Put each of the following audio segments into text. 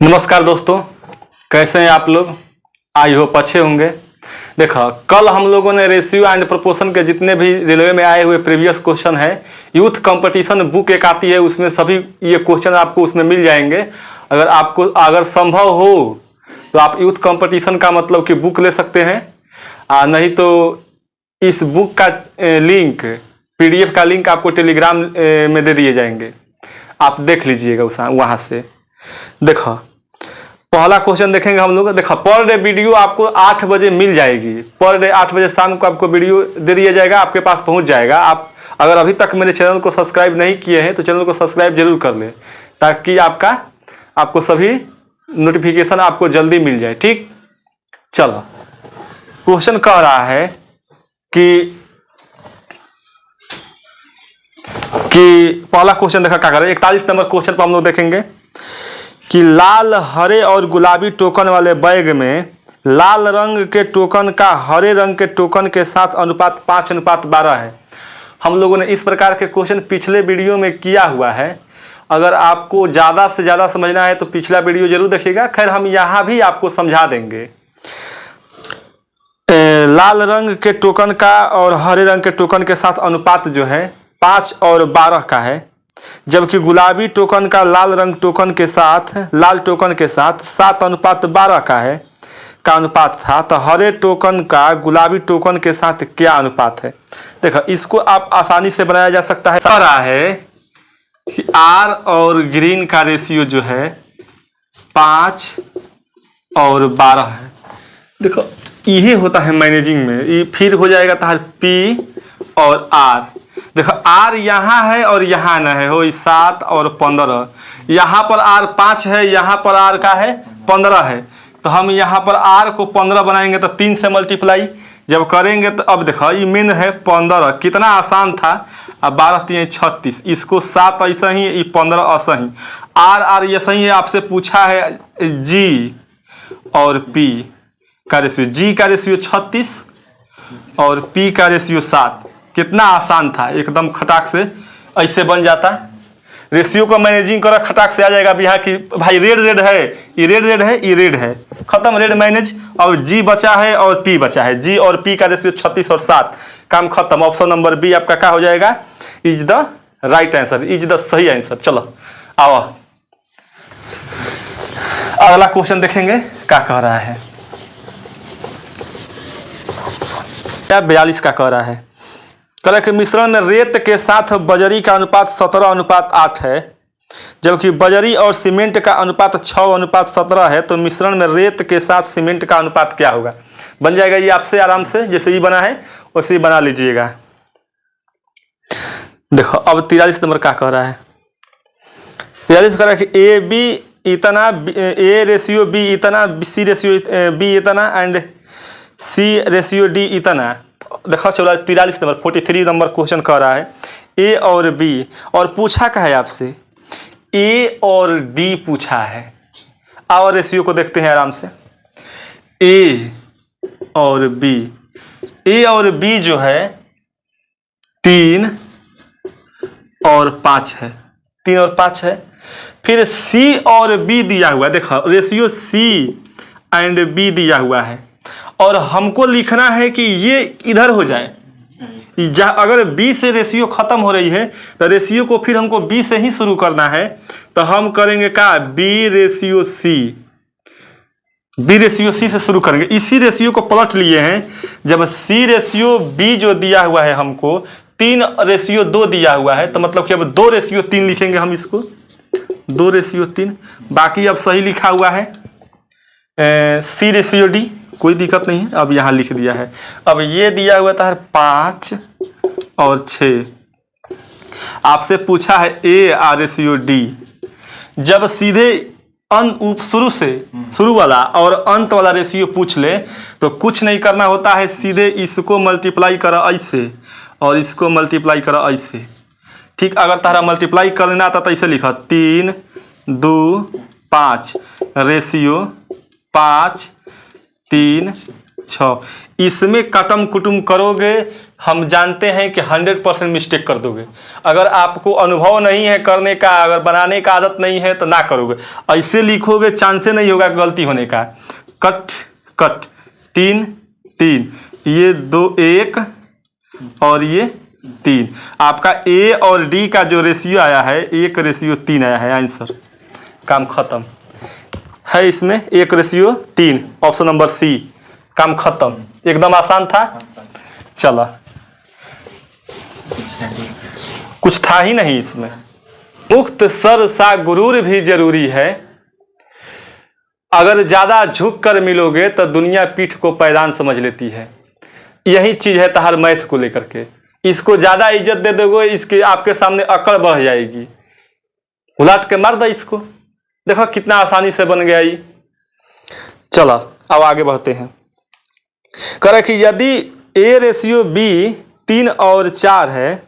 नमस्कार दोस्तों, कैसे हैं आप लोग। आई होप अच्छे होंगे। देखो, कल हम लोगों ने रेशियो एंड प्रोपोर्शन के जितने भी रेलवे में आए हुए प्रीवियस क्वेश्चन है, यूथ कंपटीशन बुक एक आती है, उसमें सभी ये क्वेश्चन आपको उसमें मिल जाएंगे। अगर संभव हो तो आप यूथ कंपटीशन का मतलब कि बुक ले सकते हैं, नहीं तो इस बुक का लिंक, पीडीएफ का लिंक आपको टेलीग्राम में दे दिए जाएंगे, आप देख लीजिएगा वहाँ से। देखो, पहला क्वेश्चन देखेंगे हम लोग। देखो, पर डे वीडियो आपको 8 बजे मिल जाएगी। पर डे 8 बजे शाम को आपको वीडियो दे दिया जाएगा, आपके पास पहुंच जाएगा। आप अगर अभी तक मेरे चैनल को सब्सक्राइब नहीं किए हैं तो चैनल को सब्सक्राइब जरूर कर लें, ताकि आपको सभी नोटिफिकेशन आपको जल्दी मिल जाए। ठीक, चलो, क्वेश्चन कह रहा है कि पहला क्वेश्चन देखा क्या कर रहे हैं। 41 नंबर क्वेश्चन पर हम लोग देखेंगे कि लाल, हरे और गुलाबी टोकन वाले बैग में लाल रंग के टोकन का हरे रंग के टोकन के साथ अनुपात 5:12 है। हम लोगों ने इस प्रकार के क्वेश्चन पिछले वीडियो में किया हुआ है। अगर आपको ज़्यादा से ज़्यादा समझना है तो पिछला वीडियो जरूर देखिएगा। खैर, हम यहाँ भी आपको समझा देंगे। लाल रंग के टोकन का और हरे रंग के टोकन के साथ अनुपात जो है 5 और 12 का है, जबकि गुलाबी टोकन का लाल टोकन के साथ 7:12 का अनुपात था। तो हरे टोकन का गुलाबी टोकन के साथ क्या अनुपात है। देखो, इसको आप आसानी से बनाया जा सकता है। रहा है कि आर और ग्रीन का रेशियो जो है 5 और 12 है। देखो, यही होता है मैनेजिंग में। ये फिर हो जाएगा तो पी और आर। देखो, आर यहाँ है और यहाँ ना है, हो 7 और 15। यहाँ पर आर 5 है, यहाँ पर आर का है 15 है। तो हम यहाँ पर आर को 15 बनाएंगे तो 3 से मल्टीप्लाई जब करेंगे तो अब देखो, ये मेन है 15, कितना आसान था। अब 12 3 36, इसको 7 ऐसा ही, ये 15 ऐसा ही। आर ऐसा ही है। आपसे पूछा है जी और पी का रेशियो। जी का रेशियो 36 और पी का रेशियो 7। कितना आसान था, एकदम खटाक से ऐसे बन जाता। रेशियो को मैनेजिंग करा, खटाक से आ जाएगा। अब यहाँ की भाई रेड है, ये रेड है, ये रेड है, खत्म, रेड मैनेज। और जी बचा है और पी बचा है। जी और पी का रेशियो 36 और 7, काम खत्म। ऑप्शन नंबर बी आपका क्या हो जाएगा, is the right answer, is the सही आंसर। चलो आओ, अगला क्वेश्चन देखेंगे क्या कह रहा है। 42 का कह रहा है। कह रहा है कि मिश्रण में रेत के साथ बजरी का अनुपात 17:8 है, जबकि बजरी और सीमेंट का अनुपात 6:17 है। तो मिश्रण में रेत के साथ सीमेंट का अनुपात क्या होगा। बन जाएगा ये आपसे आराम से, जैसे ये बना है वैसे ही बना लीजिएगा। देखो, अब 43 नंबर क्या कह रहा है। 43 कह रहा है कि ए बी इतना, ए रेशियो बी इतना, सी रेशियो बी इतना एंड सी रेशियो डी इतना। देखो, 43 नंबर 43 नंबर क्वेश्चन कह रहा है ए और बी, और पूछा क्या है आपसे, ए और डी पूछा है। और रेशियो को देखते हैं आराम से। ए और बी, ए और बी जो है 3 और 5 है, 3 और 5 है। फिर सी और बी दिया हुआ है। देखो, रेशियो सी एंड बी दिया हुआ है, और हमको लिखना है कि ये इधर हो जाए। अगर बी से रेशियो खत्म हो रही है तो रेशियो को फिर हमको बी से ही शुरू करना है। तो हम करेंगे क्या, B ratio C, B ratio C से शुरू करेंगे। इसी रेशियो को पलट लिए हैं। जब सी रेशियो बी जो दिया हुआ है हमको 3 रेशियो 2 दिया हुआ है, तो मतलब कि अब 2 रेशियो 3 लिखेंगे हम इसको, 2 रेशियो 3। बाकी अब सही लिखा हुआ है सी रेशियो डी, कोई दिक्कत नहीं है, अब यहाँ लिख दिया है। अब ये दिया हुआ था 5 और 6। आपसे पूछा है ए आर रेशियो डी। जब सीधे शुरू वाला और अंत वाला रेशियो पूछ ले तो कुछ नहीं करना होता है, सीधे इसको मल्टीप्लाई करा ऐसे और इसको मल्टीप्लाई करा ऐसे। ठीक, अगर तारा मल्टीप्लाई करना था तो ऐसे लिखा 3 2 5 रेशियो 5 3 6। इसमें कटम कुटुम करोगे हम जानते हैं कि 100% मिस्टेक कर दोगे। अगर आपको अनुभव नहीं है करने का, अगर बनाने का आदत नहीं है तो ना करोगे। ऐसे लिखोगे चांसे नहीं होगा गलती होने का। कट कट 3 3, ये 2 1 और ये 3। आपका ए और डी का जो रेशियो आया है 1:3 आया है आंसर। काम खत्म है इसमें 1:3, ऑप्शन नंबर सी। काम खत्म, एकदम आसान था। चला, कुछ था ही नहीं इसमें। मुक्त सर सा गुरूर भी जरूरी है, अगर ज्यादा झुक कर मिलोगे तो दुनिया पीठ को पैदान समझ लेती है। यही चीज है तहार मैथ को लेकर के। इसको ज्यादा इज्जत दे दोगे, इसके आपके सामने अकड़ बढ़ जाएगी। उलट के मार दो इसको, देखो कितना आसानी से बन गया ये। चलो अब आगे बढ़ते हैं। करें कि यदि A/B 3 और 4 है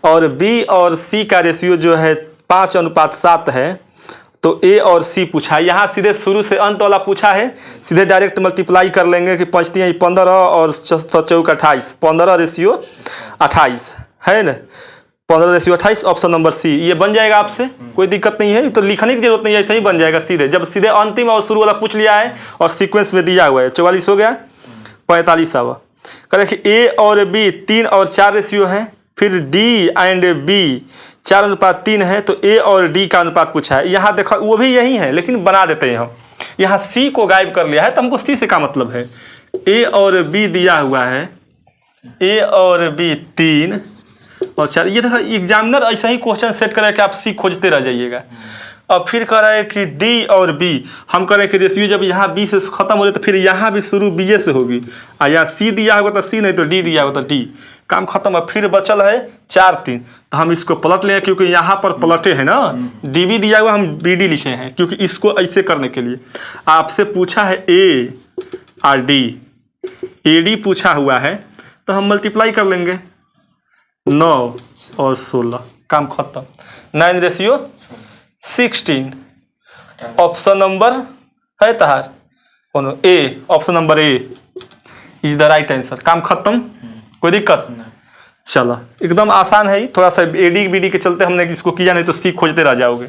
और B और C का रेशियो जो है 5:7 है, तो A और C पूछा है। यहाँ सीधे शुरू से अंत वाला पूछा है, सीधे डायरेक्ट मल्टीप्लाई कर लेंगे कि 5 × 15 और 4 × 28, 15:28 है ना। 15:28 ऑप्शन नंबर सी, ये बन जाएगा आपसे, कोई दिक्कत नहीं है। तो लिखने की जरूरत नहीं है, ऐसे ही बन जाएगा सीधे। जब सीधे अंतिम और शुरू वाला पूछ लिया है और सीक्वेंस में दिया हुआ है। 44 हो गया, 45 आवा। करें कि A और B 3 और 4 रेशियो है, फिर D एंड B 4:3 है, तो A और D का अनुपात पूछा है। यहाँ देखो वो भी यही है, लेकिन बना देते हैं हम। यहाँ C को गायब कर लिया है, तो हमको C से क्या मतलब है। A और B दिया हुआ है, A और B 3 और 4। ये देखो एग्जामिनर ऐसा ही क्वेश्चन सेट करे कि आप C खोजते रह जाइएगा। अब फिर कह रहा है कि D और B, हम कह रहे हैं कि रेशियो जब यहाँ B से खत्म हो रही तो फिर यहाँ भी शुरू B से होगी। और यहाँ C दिया होगा तो C, नहीं तो D दिया होगा तो D। काम खत्म है। फिर बचल है 4 3, तो हम इसको पलट लें, क्योंकि यहाँ पर पलटे हैं ना, DB दिया हुआ, हम BD लिखे हैं, क्योंकि इसको ऐसे करने के लिए। आपसे पूछा है A और D, AD पूछा हुआ है, तो हम मल्टीप्लाई कर लेंगे 9 और 16। काम खत्म। 9:16, ऑप्शन नंबर है तहार कौन, A. Option number A is the right answer. काम खत्म, कोई दिक्कत। चलो एकदम आसान है, थोड़ा सा AD BD के चलते हमने इसको किया, नहीं तो C खोजते रह जाओगे।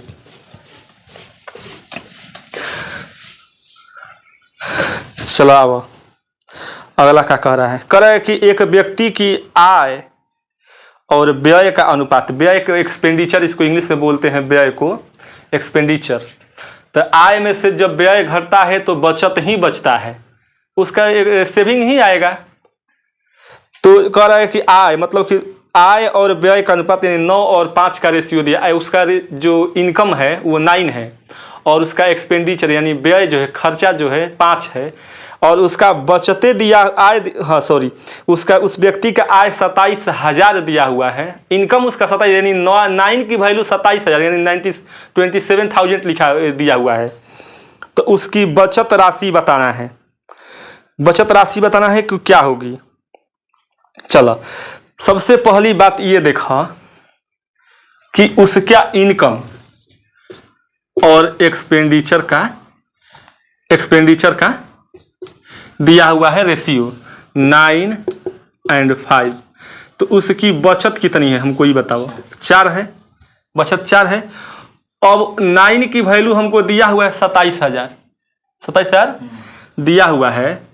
चलो अब अगला क्या कह रहा है। कह रहा है कि एक व्यक्ति की आय और व्यय का अनुपात, व्यय को एक्सपेंडिचर इसको इंग्लिश में बोलते हैं, व्यय को एक्सपेंडिचर। तो आय में से जब व्यय घटता है तो बचत ही बचता है, उसका सेविंग ही आएगा। तो कह रहा है कि आय मतलब कि आय और व्यय का अनुपात, यानी 9 और 5 का रेशियो दिया है। उसका जो इनकम है वो 9 है, और उसका एक्सपेंडिचर यानी व्यय जो है, खर्चा जो है 5 है, और उसका बचते दिया आय, हाँ सॉरी, उसका उस व्यक्ति का आय 27,000 दिया हुआ है। इनकम उसका 27, यानी 9 की वैल्यू 27,000 यानी 27,000 लिखा दिया हुआ है। तो उसकी बचत राशि बताना है। बचत राशि बताना है कि क्या होगी। चलो सबसे पहली बात ये देखा कि उसका इनकम और एक्सपेंडिचर का दिया हुआ है रेशियो 9 और 5। तो उसकी बचत कितनी है हमको ये बताओ। 4 है, बचत 4 है। अब 9 की वैल्यू हमको दिया हुआ है 27,000 दिया हुआ है।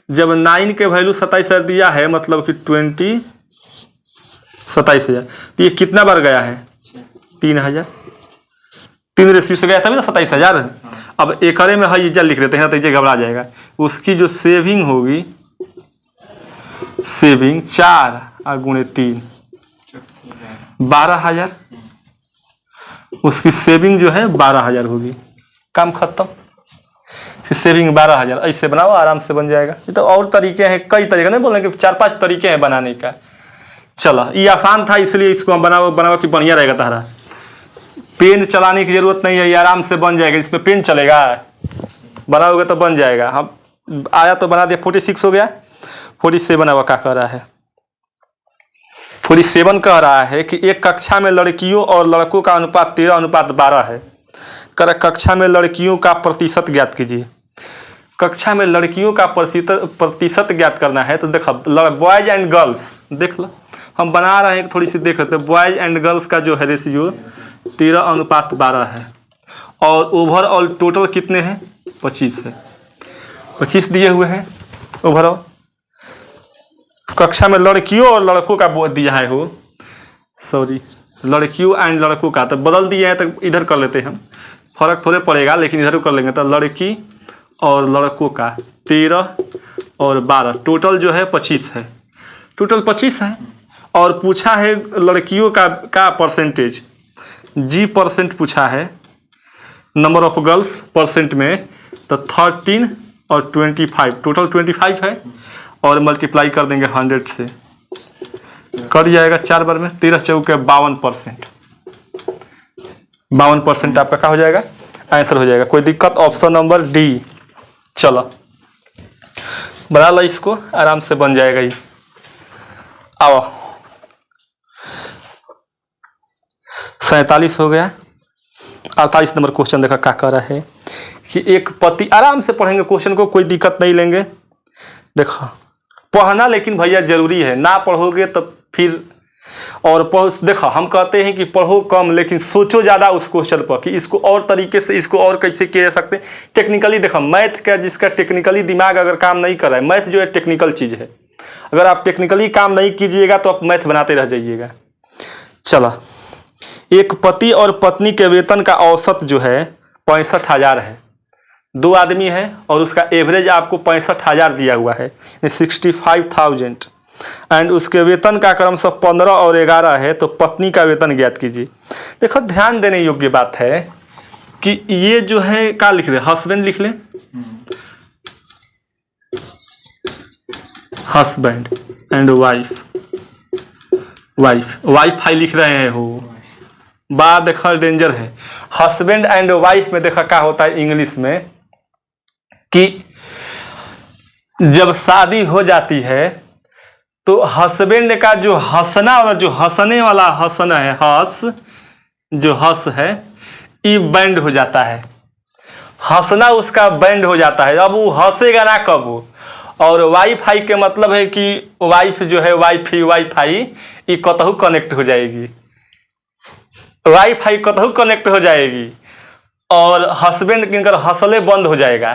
जब 9 के वैल्यू 27,000 दिया है, मतलब कि 27,000, तो ये कितना बार गया है 3,000, 3 रेशियो से गया तभी ना 27,000। अब एकड़े में है लिख देते हैं तो ये घबरा जाएगा। उसकी जो सेविंग होगी, सेविंग 4 और गुणे 3 12,000, उसकी सेविंग जो है 12,000 होगी। काम खत्म। फिर सेविंग 12,000 ऐसे बनाओ, आराम से बन जाएगा। ये तो और तरीके हैं, कई तरीके, नहीं बोलने कि 4-5 तरीके हैं बनाने का। चलो ये आसान था, इसलिए इसको हम बनाओ कि बढ़िया रहेगा। तारा पेन चलाने की जरूरत नहीं है, ये आराम से बन जाएगा। इसमें पेन चलेगा, बनाओगे तो बन जाएगा। हम आया तो बना दिया। 46 हो गया। 47 अब क्या कह रहा है। 47 कह रहा है कि एक कक्षा में लड़कियों और लड़कों का अनुपात 13:12 है। कक्षा में लड़कियों का प्रतिशत ज्ञात कीजिए। कक्षा में लड़कियों का प्रतिशत ज्ञात करना है। तो देखो बॉयज एंड गर्ल्स देख लो, हम बना रहे हैं थोड़ी सी देख लेते हैं। बॉयज एंड गर्ल्स का जो है रेशियो 13:12 है और ओवरऑल टोटल कितने हैं 25 है, 25 दिए हुए हैं ओवरऑल। कक्षा में लड़कियों और लड़कों का दिया है वो, सॉरी लड़कियों एंड लड़कों का तो बदल दिए हैं, तो इधर कर लेते हैं हम, फर्क थोड़े पड़ेगा लेकिन इधर कर लेंगे। तो लड़की और लड़कों का 13 और 12 टोटल जो है 25 है, टोटल 25 है। और पूछा है लड़कियों का परसेंटेज, G% पूछा है, नंबर ऑफ गर्ल्स परसेंट में, तो 13 और 25 टोटल 25 है और मल्टीप्लाई कर देंगे 100 से, कर जाएगा 4 बार में 13 चौके 52%, 52% आपका क्या हो जाएगा आंसर हो जाएगा। कोई दिक्कत? Option number D. चलो बना लो इसको, आराम से बन जाएगा ये। आओ 47 हो गया। 48 नंबर क्वेश्चन देखा क्या कह रहा है कि एक पति, आराम से पढ़ेंगे क्वेश्चन को, कोई दिक्कत नहीं लेंगे। देखो पढ़ना लेकिन भैया जरूरी है, ना पढ़ोगे तो फिर और देखो हम कहते हैं कि पढ़ो कम लेकिन सोचो ज़्यादा उस क्वेश्चन पर कि इसको और तरीके से, इसको और कैसे किया जा सकते हैं टेक्निकली। देखो मैथ का जिसका टेक्निकली दिमाग अगर काम नहीं कर रहा है, मैथ जो है टेक्निकल चीज़ है, अगर आप टेक्निकली काम नहीं कीजिएगा तो आप मैथ बनाते रह जाइएगा। चलो एक पति और पत्नी के वेतन का औसत जो है 65,000 है, 2 आदमी है और उसका एवरेज आपको 65,000 दिया हुआ है 65,000 एंड उसके वेतन का क्रम से 15 और 11 है, तो पत्नी का वेतन ज्ञात कीजिए। देखो ध्यान देने योग्य बात है कि ये जो है क्या लिख दे, हस्बैंड लिख ले, हस्बैंड एंड वाइफ, वाइफ आई लिख रहे हैं हो, बात देखा डेंजर है। हस्बैंड एंड वाइफ में देखा क्या होता है इंग्लिश में कि जब शादी हो जाती है तो हस्बैंड का जो हंसना वाला, जो हंसने वाला हंसना है, जो हंस है ये बैंड हो जाता है, हंसना उसका बैंड हो जाता है, अब वो हंसेगा ना कब वो। और वाईफाई के मतलब है कि वाइफ जो है वाईफाई ये कतहु कनेक्ट हो जाएगी, वाईफाई कतहु कनेक्ट हो जाएगी और हस्बैंड के अगर हंसले बंद हो जाएगा,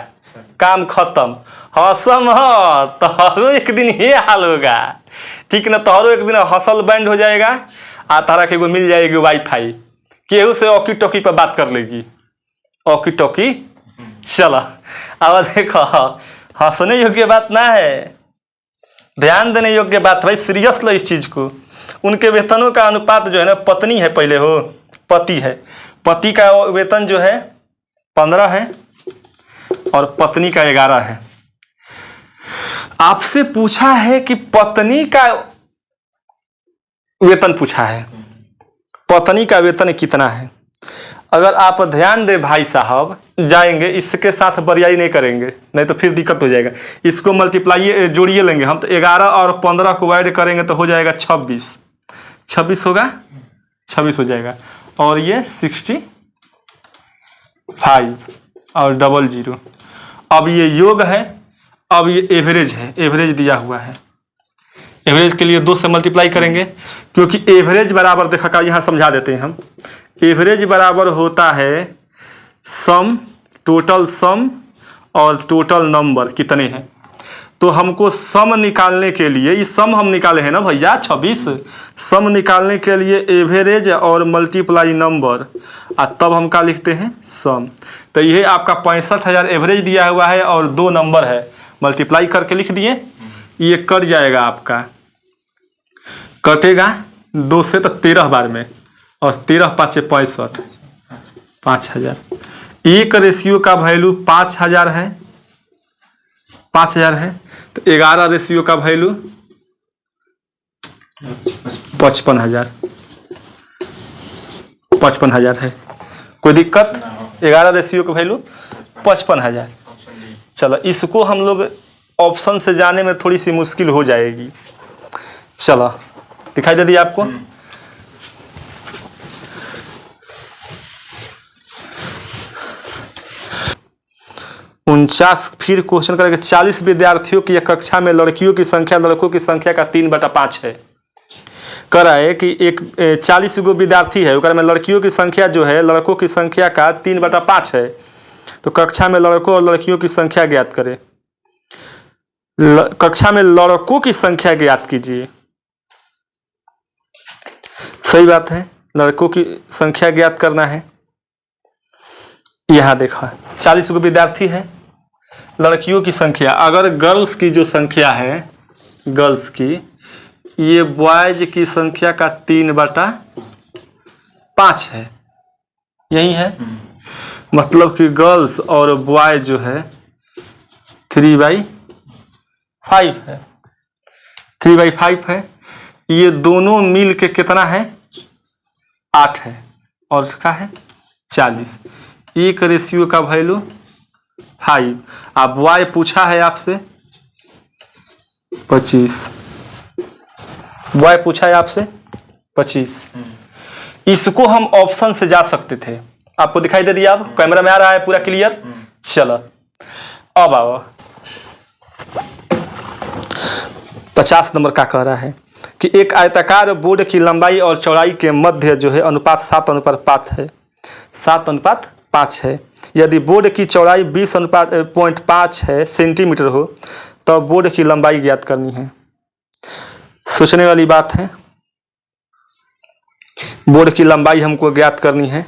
काम खत्म। हंसम तोहरो एक दिन ये हाल होगा, ठीक ना, तोहरो एक दिन हंसल बैंड हो जाएगा आ तारा के मिल जाएगी वाईफाई, केहू से ऑकी टॉकी पर बात कर लेगी, ऑकी टॉकी। चलो अब देखो हंसने योग्य बात ना है, ध्यान देने योग्य बात, भाई सीरियस लो इस चीज को। उनके वेतनों का अनुपात जो है ना, पत्नी है पहले हो, पति है, पति का वेतन जो है 15 है और पत्नी का 11 है। आपसे पूछा है कि पत्नी का वेतन पूछा है, पत्नी का वेतन कितना है। अगर आप ध्यान दे भाई साहब, जाएंगे इसके साथ बरियाई नहीं करेंगे, नहीं तो फिर दिक्कत हो जाएगा। इसको मल्टीप्लाई जोड़िए लेंगे हम, तो 11 और 15 को ऐड करेंगे तो हो जाएगा 26, 26 होगा, 26 हो जाएगा। और ये 65 और 00। अब ये योग है, अब ये एवरेज है, एवरेज दिया हुआ है, एवरेज के लिए 2 से मल्टीप्लाई करेंगे, क्योंकि एवरेज बराबर देखा का यहाँ समझा देते हैं हम, एवरेज बराबर होता है सम, टोटल सम और टोटल नंबर कितने हैं। तो हमको सम निकालने के लिए, ये सम हम निकाले हैं ना भैया 26, सम निकालने के लिए एवरेज और मल्टीप्लाई नंबर, और तब हम क्या लिखते हैं सम। तो ये आपका 65,000 एवरेज दिया हुआ है और 2 नंबर है, मल्टीप्लाई करके लिख दिए, ये कट जाएगा आपका, कटेगा 2 से तो 13 बार में, और 13 5 65, 5000। एक रेशियो का वैल्यू 5000 है, 5000 है, तो 11 रेशियो का वैल्यू 55,000, 55,000 है। कोई दिक्कत? 11 रेशियो का वैल्यू 55,000। चलो इसको हम लोग ऑप्शन से जाने में थोड़ी सी मुश्किल हो जाएगी। चलो दिखाई दे दिया आपको। 49 फिर क्वेश्चन करेंगे 40 विद्यार्थियों की कक्षा में लड़कियों की संख्या लड़कों की संख्या का 3/5 है। कह रहा है कि एक 40 गो विद्यार्थी है, में लड़कियों की संख्या जो है लड़कों की संख्या का 3/5 है। तो कक्षा में लड़कों और लड़कियों की संख्या ज्ञात करें। कक्षा में लड़कों की संख्या ज्ञात कीजिए। सही बात है, लड़कों की संख्या ज्ञात करना है। यहां देखा 40 गो विद्यार्थी है, लड़कियों की संख्या, अगर गर्ल्स की जो संख्या है, गर्ल्स की, ये बॉयज की संख्या का 3/5 है, यही है। मतलब कि गर्ल्स और बॉय जो है 3/5 है, 3/5 है। ये दोनों मिल के कितना है? 8 है, और क्या है? 40। एक रेशियो का वैल्यू 5। अब बॉय पूछा है आपसे 25, बॉय पूछा है आपसे 25। इसको हम ऑप्शन से जा सकते थे, आपको दिखाई दे दिया, अब कैमरा में आ रहा है पूरा क्लियर। चलो अब आओ 50 नंबर का कह रहा है कि एक आयताकार बोर्ड की लंबाई और चौड़ाई के मध्य जो है अनुपात 7:5 है, 7:5 है। यदि बोर्ड की चौड़ाई 20.5 है सेंटीमीटर हो तो बोर्ड की लंबाई ज्ञात करनी है। सोचने वाली बात है, बोर्ड की लंबाई हमको ज्ञात करनी है।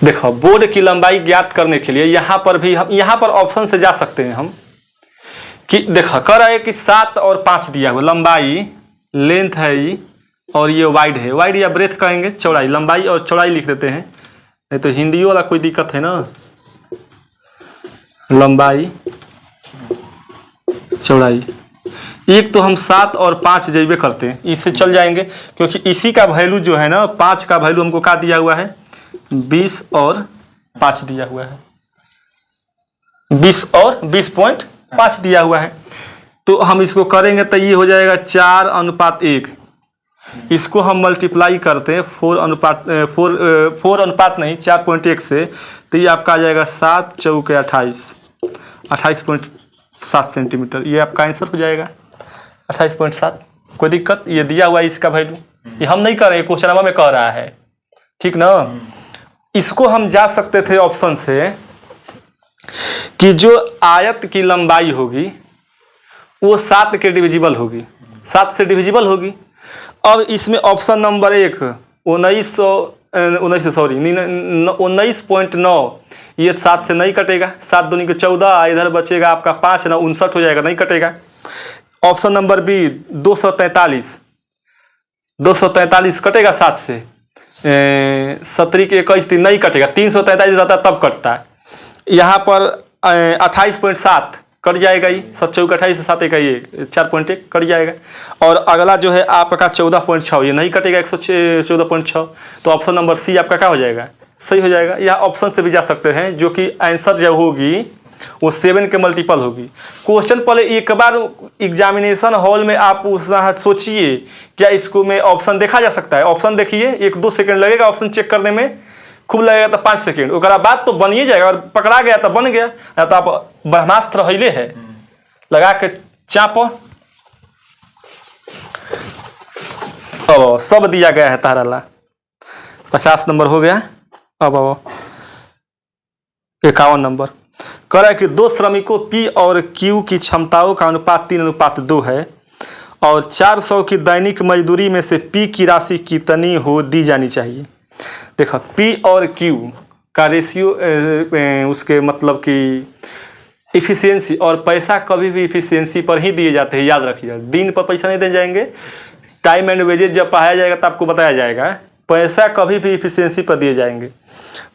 देखो बोर्ड की लंबाई ज्ञात करने के लिए यहां पर भी हम यहां पर ऑप्शन से जा सकते हैं हम कि देखो कह रहा है कि 7 और 5 दिया हुआ, लंबाई लेंथ है ये, और ये वाइड है, वाइड या ब्रेथ कहेंगे, चौड़ाई, लंबाई और चौड़ाई लिख देते हैं, नहीं तो हिंदी वाला कोई दिक्कत है ना। लंबाई चौड़ाई, एक तो हम 7 और 5 जैबे करते हैं, इससे चल जाएंगे, क्योंकि इसी का वैल्यू जो है ना, 5 का वैल्यू हमको क्या दिया हुआ है? 20 और 5 दिया हुआ है, 20 और 20.5 दिया हुआ है। तो हम इसको करेंगे तो ये हो जाएगा 4:1। इसको हम मल्टीप्लाई करते हैं 4:1 से, तो ये आपका आ जाएगा 7 चौके 28.7 सेंटीमीटर। ये आपका आंसर हो जाएगा 28.7। कोई दिक्कत? ये दिया हुआ है इसका वैल्यू, ये हम नहीं कर रहे, क्वेश्चन नंबर में कह रहा है, ठीक ना। इसको हम जा सकते थे ऑप्शन से कि जो आयत की लंबाई होगी वो 7 के डिविजिबल होगी, 7 से डिविजिबल होगी। अब इसमें ऑप्शन नंबर 1 19.9, ये 7 से नहीं कटेगा, 7 दूनी के 14, इधर बचेगा आपका 5, 9 59 हो जाएगा, नहीं कटेगा। ऑप्शन नंबर बी 243 कटेगा 7 से, 17 के 21 दिन नहीं कटेगा, 343 रहता तब कटता है। यहाँ पर 28.7 कट जाएगा, ये 7 चौके 28 से 7 ये 4.1 कट जाएगा। और अगला जो है आपका 14.6, ये नहीं कटेगा, 114.6। तो ऑप्शन नंबर सी आपका क्या हो जाएगा? सही हो जाएगा। या ऑप्शन से भी जा सकते हैं, जो कि आंसर जब होगी वो 7 के मल्टीपल होगी। क्वेश्चन पहले एक बार एग्जामिनेशन हॉल में आप उस सोचिए, क्या इसको में ऑप्शन देखा जा सकता है? ऑप्शन देखिए, 1-2 सेकंड लगेगा ऑप्शन चेक करने में, खूब लगेगा तो 5 सेकंड, उसका बाद तो बनिए जाएगा, और पकड़ा गया तो बन गया, या तो आप ब्रह्मास्त्र हिले है लगा के चापो। अब सब दिया गया है ताराला। 50 नंबर हो गया। अब 51 नंबर कह रहा है कि 2 श्रमिकों P और Q की क्षमताओं का अनुपात 3:2 है, और 400 की दैनिक मजदूरी में से P की राशि कितनी हो दी जानी चाहिए। देखो P और Q का रेशियो, उसके मतलब कि इफिशियंसी, और पैसा कभी भी इफिशियंसी पर ही दिए जाते हैं, याद रखिए। दिन पर पैसा नहीं दे जाएंगे, टाइम एंड वेजेज जब पढ़ाया जाएगा तो आपको बताया जाएगा, पैसा कभी भी इफिशियंसी पर दिए जाएंगे।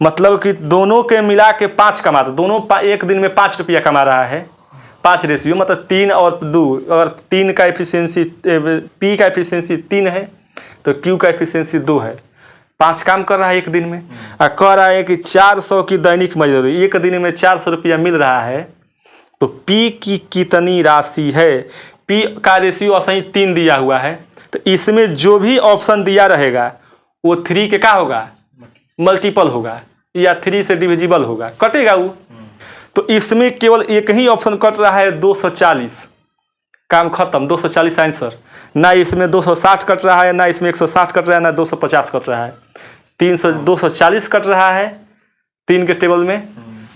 मतलब कि दोनों के मिला के 5 कमाते, दोनों एक दिन में 5 रुपया कमा रहा है, 5 रेशियो, मतलब 3 और 2, अगर 3 का इफिशियंसी, P का इफिशियंसी 3 है तो Q का इफिशियंसी 2 है, 5 काम कर रहा है एक दिन में। और कह रहा है कि 400 की दैनिक मजदूरी, एक दिन में 400 रुपया मिल रहा है, तो P की कितनी राशि है? P का रेशियो असही 3 दिया हुआ है, तो इसमें जो भी ऑप्शन दिया रहेगा वो 3 के क्या होगा? मल्टीपल होगा। या 3 से डिविजिबल होगा, कटेगा वो। तो इसमें केवल एक ही ऑप्शन कट रहा है 240, काम खत्म, 240 आंसर। ना इसमें 260 कट रहा है, ना इसमें 160 कट रहा है, ना 250 कट रहा है, 240 कट रहा है 3 के टेबल में,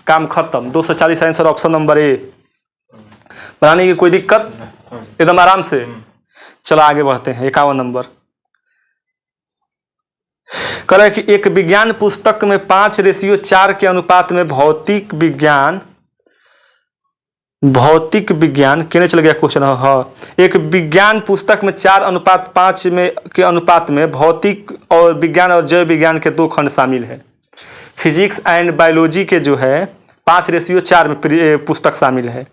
काम खत्म, 240 आंसर ऑप्शन नंबर ए। बनाने की कोई दिक्कत, एकदम आराम से। चलो आगे बढ़ते हैं, 51 नंबर कह रहा है कि एक विज्ञान पुस्तक में 5:4 के अनुपात में भौतिक विज्ञान कहने चल गया क्वेश्चन। हाँ, एक विज्ञान पुस्तक में 4:5 के अनुपात में भौतिक और विज्ञान और जैव विज्ञान के 2 खंड शामिल है। फिजिक्स एंड बायोलॉजी के जो है 5:4 में पुस्तक शामिल है,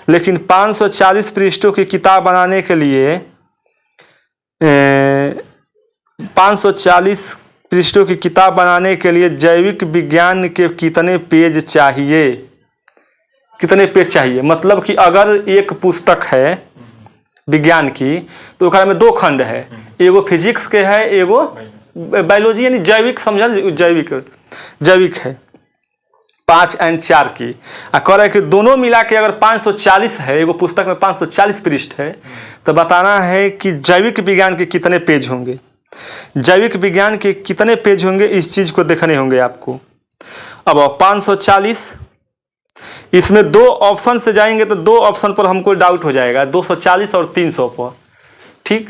लेकिन 540 पृष्ठों की किताब बनाने के लिए 540 पृष्ठों की किताब बनाने के लिए जैविक विज्ञान के कितने पेज चाहिए? कितने पेज चाहिए मतलब कि अगर एक पुस्तक है विज्ञान की तो उसका में 2 खंड है, एगो फिजिक्स के है, एगो बायोलॉजी यानी जैविक, समझा, जैविक है 5 और 4 की। कह रहा है कि दोनों मिला के अगर 540 है, एगो पुस्तक में 540 पृष्ठ है, तो बताना है कि जैविक विज्ञान के कितने पेज होंगे। जैविक विज्ञान के कितने पेज होंगे इस चीज को देखने होंगे आपको। अब 540, इसमें 2 ऑप्शन से जाएंगे तो 2 ऑप्शन पर हमको डाउट हो जाएगा, 240 और 300 पर, ठीक।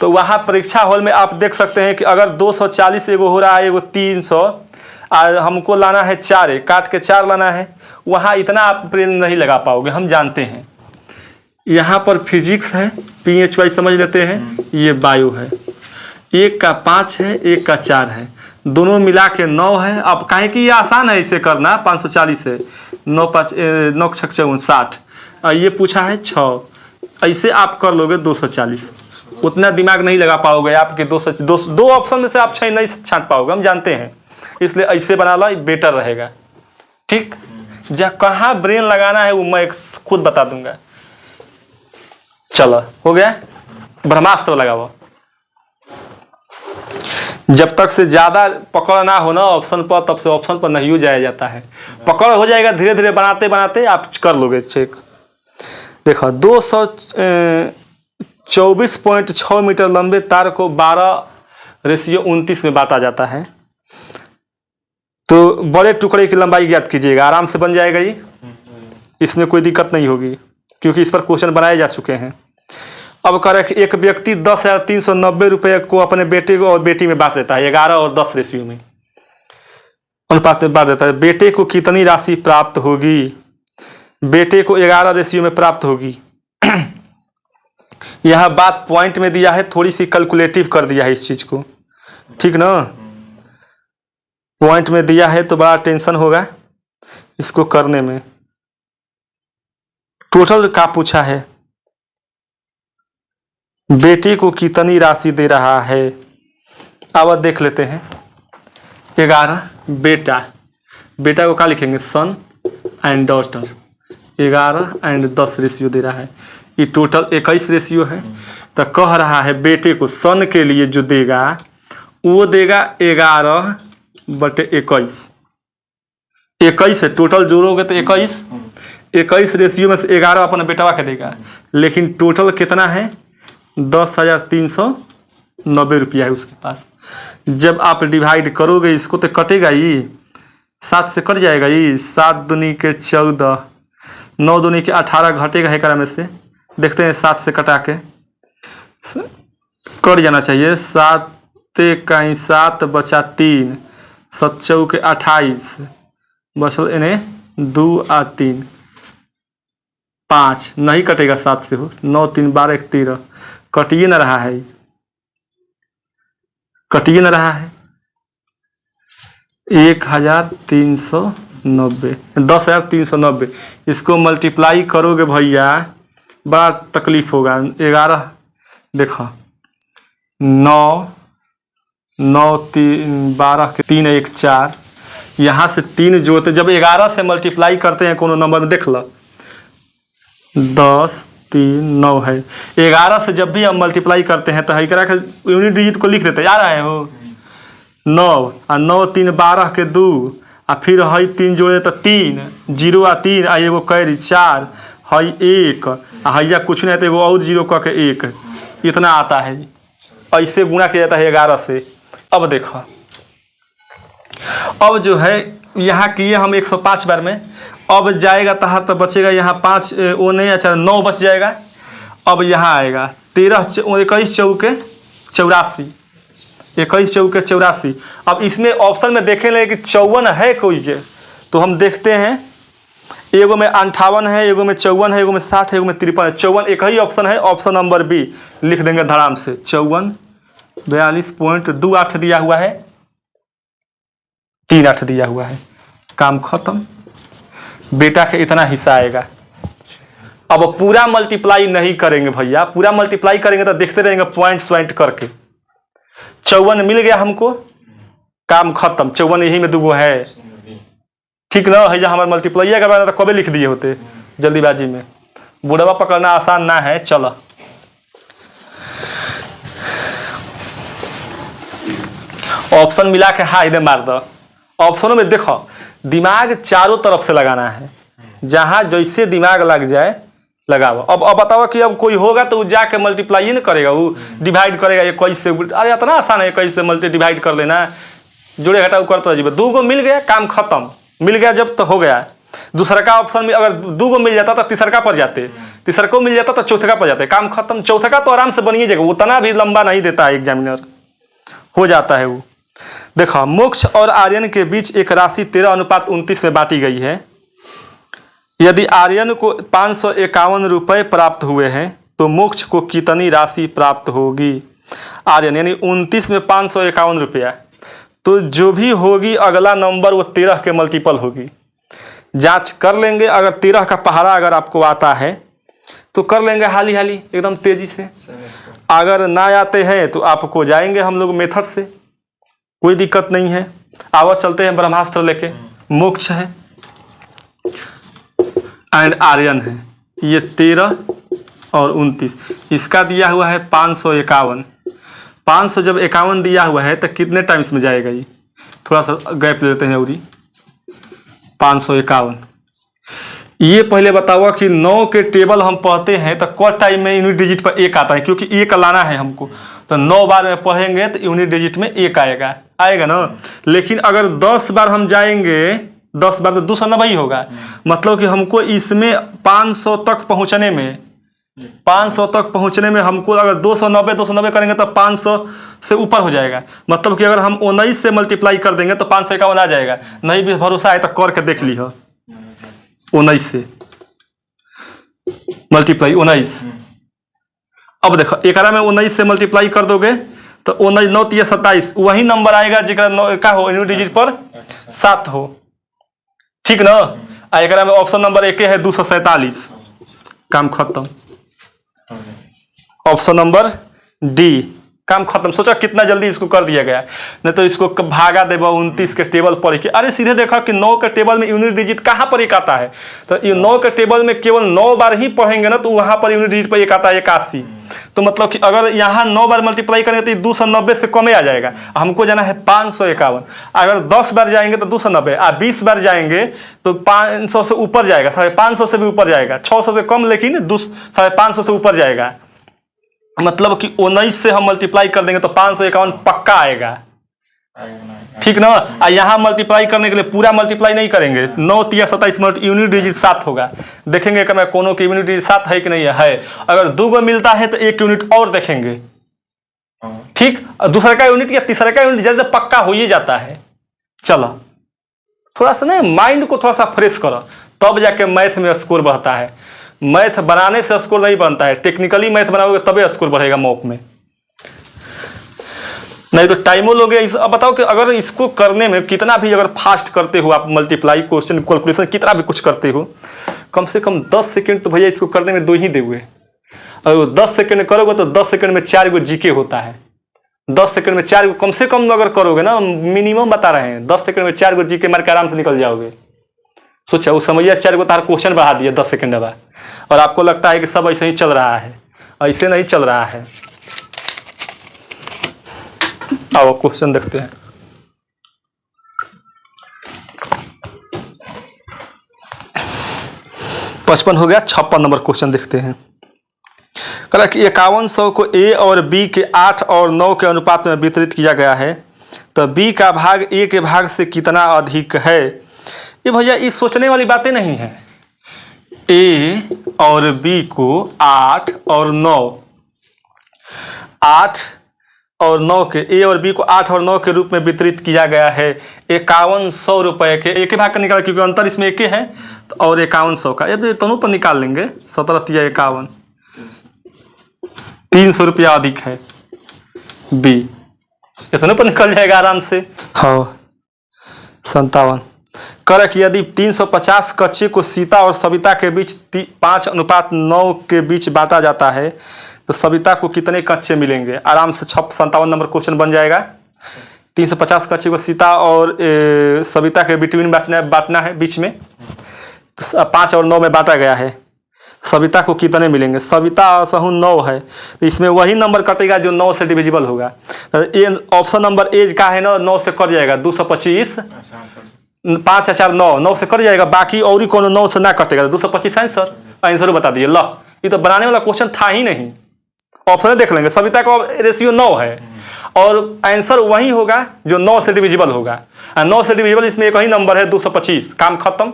तो वहाँ परीक्षा हॉल में आप देख सकते हैं कि अगर 240 एगो हो रहा है, एगो 300, और हमको लाना है 4, काट के 4 लाना है, वहाँ इतना आप प्रेम नहीं लगा पाओगे, हम जानते हैं। यहाँ पर फिजिक्स है, PHY समझ लेते हैं, ये बायो है, एक का 5 है, एक का 4 है, दोनों मिला के 9 है। अब काहे कि ये आसान है इसे करना, 540 है, 9 5 9 6 60, ये पूछा है 6, ऐसे आप कर लोगे 240, उतना दिमाग नहीं लगा पाओगे आपके 2 ऑप्शन में से आप 6 नहीं छांट पाओगे, हम जानते हैं, इसलिए ऐसे बना लो, बेटर रहेगा, ठीक। जहाँ कहाँ ब्रेन लगाना है वो मैं खुद बता दूंगा। चलो हो गया, ब्रह्मास्त्र लगाओ। जब तक से ज्यादा पकड़ ना हो ना ऑप्शन पर, तब से ऑप्शन पर नहीं जाया जाता है। पकड़ हो जाएगा धीरे धीरे, बनाते बनाते आप कर लोगे चेक। देखो 224.6 मीटर लंबे तार को 12:29 में बांटा जाता है, तो बड़े टुकड़े की लंबाई ज्ञात कीजिएगा, आराम से बन जाएगा ये, इसमें कोई दिक्कत नहीं होगी क्योंकि इस पर क्वेश्चन बनाए जा चुके हैं। अब कह रहे कि एक व्यक्ति 10,390 रुपये को अपने बेटे को और बेटी में बांट देता है, 11 और 10 रेशियो में अनुपात में बांट देता है। बेटे को कितनी राशि प्राप्त होगी? बेटे को 11 रेशियो में प्राप्त होगी। यह बात पॉइंट में दिया है, थोड़ी सी कैलकुलेटिव कर दिया है इस चीज को, ठीक ना। पॉइंट में दिया है तो बड़ा टेंशन होगा इसको करने में। टोटल का पूछा है, बेटे को कितनी राशि दे रहा है, अब देख लेते हैं। 11 बेटा को क्या लिखेंगे, सन एंड डॉटर, 11 एंड 10 रेशियो दे रहा है, ये टोटल 21 रेशियो है। तो कह रहा है बेटे को सन के लिए जो देगा वो देगा 11/21, 21 है टोटल, जोड़ोगे तो 21 रेशियो में से 11 अपना बेटवा के देगा, लेकिन टोटल कितना है 10,390 रुपया है उसके पास। जब आप डिवाइड करोगे इसको तो कटेगा ही, 7 से कट जाएगा ही, 7 दूनी के 14, 9 दूनी के 18 घटेगा है में से, देखते हैं 7 से कटा के कट जाना चाहिए। 7 का 7 बचा 3, 7 चौके 28 बचल इन्हें 2 और 3 5 नहीं कटेगा 7 से हो, 9 3 12 1 13 कटिए न रहा है, कटिए न रहा है। 1390, 10,390 इसको मल्टीप्लाई करोगे भैया बड़ा तकलीफ होगा। 11 देखो 9 9 3 12 के 3 1 4, यहाँ से 3 जोड़ते, जब 11 से मल्टीप्लाई करते हैं कोनो नंबर में, देख लो 10 3 9 है, 11 से जब भी हम मल्टीप्लाई करते हैं तो यूनिट डिजिट को लिख देते हैं, आ रहा है हो 9 आ 9 3 12 के 2 आ फिर हई 3 जोड़े तो 3 0 आ 3 आ एगो कैरी 4 हई 1 आ हैया कुछ नहीं है तो एगो और 0 क के 1 इतना आता है। ऐसे गुणा किया जाता है 11 से। अब देखो अब जो है यहाँ किए हम 105 बार में, अब जाएगा तहाँ तो बचेगा यहाँ 5 वो नहीं, अच्छा 9 बच जाएगा। अब यहाँ आएगा 13 21 चौके 84 21 चौके 84। अब इसमें ऑप्शन में देखें लेंगे कि 54 है कोई जे, तो हम देखते हैं एगो में 58 है, एगो में 54 है, एगो में 60 है, एगो में 53 है। 54 एक ही ऑप्शन है, ऑप्शन नंबर बी लिख देंगे धड़ाम से। 54 42.28 दिया हुआ है, 38 दिया हुआ है, काम खत्म। बेटा के इतना हिस्सा आएगा। अब पूरा मल्टीप्लाई नहीं करेंगे भैया, पूरा मल्टीप्लाई करेंगे तो देखते रहेंगे पॉइंट करके। 54 मिल गया हमको, काम खत्म। 54 यही में दूगो है, ठीक ना है। हमारे मल्टीप्लाई करवाना तो कभी लिख दिए होते जल्दीबाजी में, बुढ़वा पकड़ना आसान ना है। चलो ऑप्शन मिला के हाँ इधर मार दो। ऑप्शनों में देखो दिमाग चारों तरफ से लगाना है, जहां जैसे दिमाग लग जाए लगाओ। अब बताओ कि अब कोई होगा तो वो जाके मल्टीप्लाई ही नहीं करेगा, वो डिवाइड करेगा 21 से। अरे इतना आसान है 21 से मल्टी डिवाइड कर लेना, जोड़े घटाओ करता जीव। 2 गो मिल गया, काम खत्म। मिल गया जब तो हो गया। दूसरा का ऑप्शन में अगर 2 गो मिल जाता तो तीसरा पर जाते, तीसरा को मिल जाता तो चौथा पर जाते, काम खत्म। चौथा का तो आराम से बनिए जाएगा, उतना भी लंबा नहीं देता है एग्जामिनर, हो जाता है वो। देखो मोक्ष और आर्यन के बीच एक राशि 13:29 में बांटी गई है। यदि आर्यन को 551 रुपये प्राप्त हुए हैं तो मोक्ष को कितनी राशि प्राप्त होगी। आर्यन यानी 29 में 551 रुपया, तो जो भी होगी अगला नंबर वो 13 के मल्टीपल होगी। जांच कर लेंगे, अगर 13 का पहाड़ा अगर आपको आता है तो कर लेंगे हाली हाली एकदम तेजी से। अगर ना आते हैं तो आपको जाएंगे हम लोग मेथड से, कोई दिक्कत नहीं है। आओ चलते हैं ब्रह्मास्त्र लेके। मोक्ष है एंड आर्यन है, ये 13 और 29, इसका दिया हुआ है 551। 500 जब 51 दिया हुआ है तो कितने टाइम्स में जाएगा ये, थोड़ा सा गैप ले लेते हैं। और 551 ये पहले बताओ कि 9 के टेबल हम पढ़ते हैं तो क टाइम में यूनिट डिजिट पर 1 आता है, क्योंकि 1 लाना है हमको। तो 9 बार में पढ़ेंगे तो यूनिट डिजिट में 1 आएगा ना। लेकिन अगर 10 बार हम जाएंगे, 10 बार तो 290 ही होगा। मतलब कि हमको इसमें 500 तक पहुंचने में हमको अगर 290 करेंगे तो 500 से ऊपर हो जाएगा। मतलब कि अगर हम 19 से मल्टीप्लाई कर देंगे तो 551 आ जाएगा। नहीं भी भरोसा है तो करके देख लीजिए। 19 से मल्टीप्लाई 19। अब देखो 11 में 19 से मल्टीप्लाई कर दोगे तो 19 9 3 27 वही नंबर आएगा जिसका का हो यूनिट डिजिट पर 7 हो, ठीक ना। 11 में ऑप्शन नंबर 1 है 247, काम खत्म। ऑप्शन नंबर डी, काम खत्म। सोचो कितना जल्दी इसको कर दिया गया, नहीं तो इसको भागा देगा 29 के टेबल पर ही। अरे सीधे देखा कि 9 के टेबल में यूनिट डिजिट कहाँ पर 1 आता है, तो ये 9 के टेबल में केवल 9 बार ही पढ़ेंगे ना, तो वहां पर यूनिट डिजिट पर 1 आता है 81। तो मतलब कि अगर यहाँ 9 बार मल्टीप्लाई करेंगे तो 290 से कम आ जाएगा। हमको जाना है 551। अगर 10 बार जाएंगे तो 290, 20 बार जाएंगे तो 500 से ऊपर जाएगा, 550 से भी ऊपर जाएगा, 600 से कम लेकिन 550 से ऊपर जाएगा। मतलब कि 19 से हम मल्टीप्लाई कर देंगे तो 551 पक्का आएगा, ठीक ना। यहाँ मल्टीप्लाई करने के लिए पूरा मल्टीप्लाई नहीं करेंगे, 9 3 27 यूनिट डिजिट 7 होगा। देखेंगे कि मैं कोनो की यूनिट डिजिट 7 है कि नहीं है। अगर 2 गो मिलता है तो 1 यूनिट और देखेंगे, ठीक। दूसरे का यूनिट या तीसरे का यूनिट जैसे पक्का हो ही जाता है। चलो थोड़ा सा ना माइंड को थोड़ा सा फ्रेश करो, तब जाके मैथ में स्कोर बढ़ता है। मैथ बनाने से स्कोर नहीं बनता है, टेक्निकली मैथ बनाओगे तभी स्कोर बढ़ेगा मॉक में, नहीं तो टाइमो लोगे। अब बताओ कि अगर इसको करने में कितना भी अगर फास्ट करते हो आप, मल्टीप्लाई क्वेश्चन कैलकुलेशन कितना भी कुछ करते हो, कम से कम 10 सेकंड तो भैया इसको करने में 2 ही दोगे। अगर 10 सेकंड करोगे तो 10 सेकंड में 4 गो जीके होता है। 10 सेकंड में 4 गो कम से कम अगर करोगे ना, मिनिमम बता रहे हैं, 10 सेकंड में 4 गो जीके मार के आराम से निकल जाओगे। सोचा उस समैया 4 गो तार क्वेश्चन बढ़ा दिया 10 सेकंड बाद, और आपको लगता है कि सब ऐसे ही चल रहा है। ऐसे नहीं चल रहा है। आओ क्वेश्चन देखते हैं। 55 हो गया। 56 नंबर क्वेश्चन देखते हैं। कह रहा है कि 5100 को ए और बी के 8 और 9 के अनुपात में वितरित किया गया है, तो बी का भाग ए के भाग से कितना अधिक है। ये भैया इस सोचने वाली बातें नहीं है। ए और बी को 8 और 9 के, ए और बी को 8 और 9 के रूप में वितरित किया गया है 5100 रुपए के। एक भाग का निकाल, क्योंकि अंतर इसमें एक है, तो और 5100 का, ये दोनों पर निकाल लेंगे। 17 या 51, 300 रुपया अधिक है बी, इतने पर निकल जाएगा आराम से। हाँ 57। कर कि यदि 350 कच्चे को सीता और सविता के बीच 5:9 के बीच बांटा जाता है, तो सविता को कितने कच्चे मिलेंगे। आराम से 57 नंबर क्वेश्चन बन जाएगा। 350 कच्चे को सीता और सविता के बिटवीन बांटना है बीच में, तो 5 और 9 में बांटा गया है। सविता को कितने मिलेंगे। सविता असहु 9 है, तो इसमें वही नंबर कटेगा जो 9 से डिविजिबल होगा। तो ए ऑप्शन नंबर ए का है ना, 9 से कट जाएगा। 225, 5 4 9 से कट जाएगा। बाकी और ही कोनो 9 से ना कटेगा, 225 आंसर। आंसर बता दिए। लो, ये तो बनाने वाला क्वेश्चन था ही नहीं। ऑप्शन देख लेंगे। सविता का रेशियो 9 है और आंसर वही होगा जो 9 से डिविजिबल होगा। 9 से डिविजिबल इसमें एक ही नंबर है 225। काम खत्म।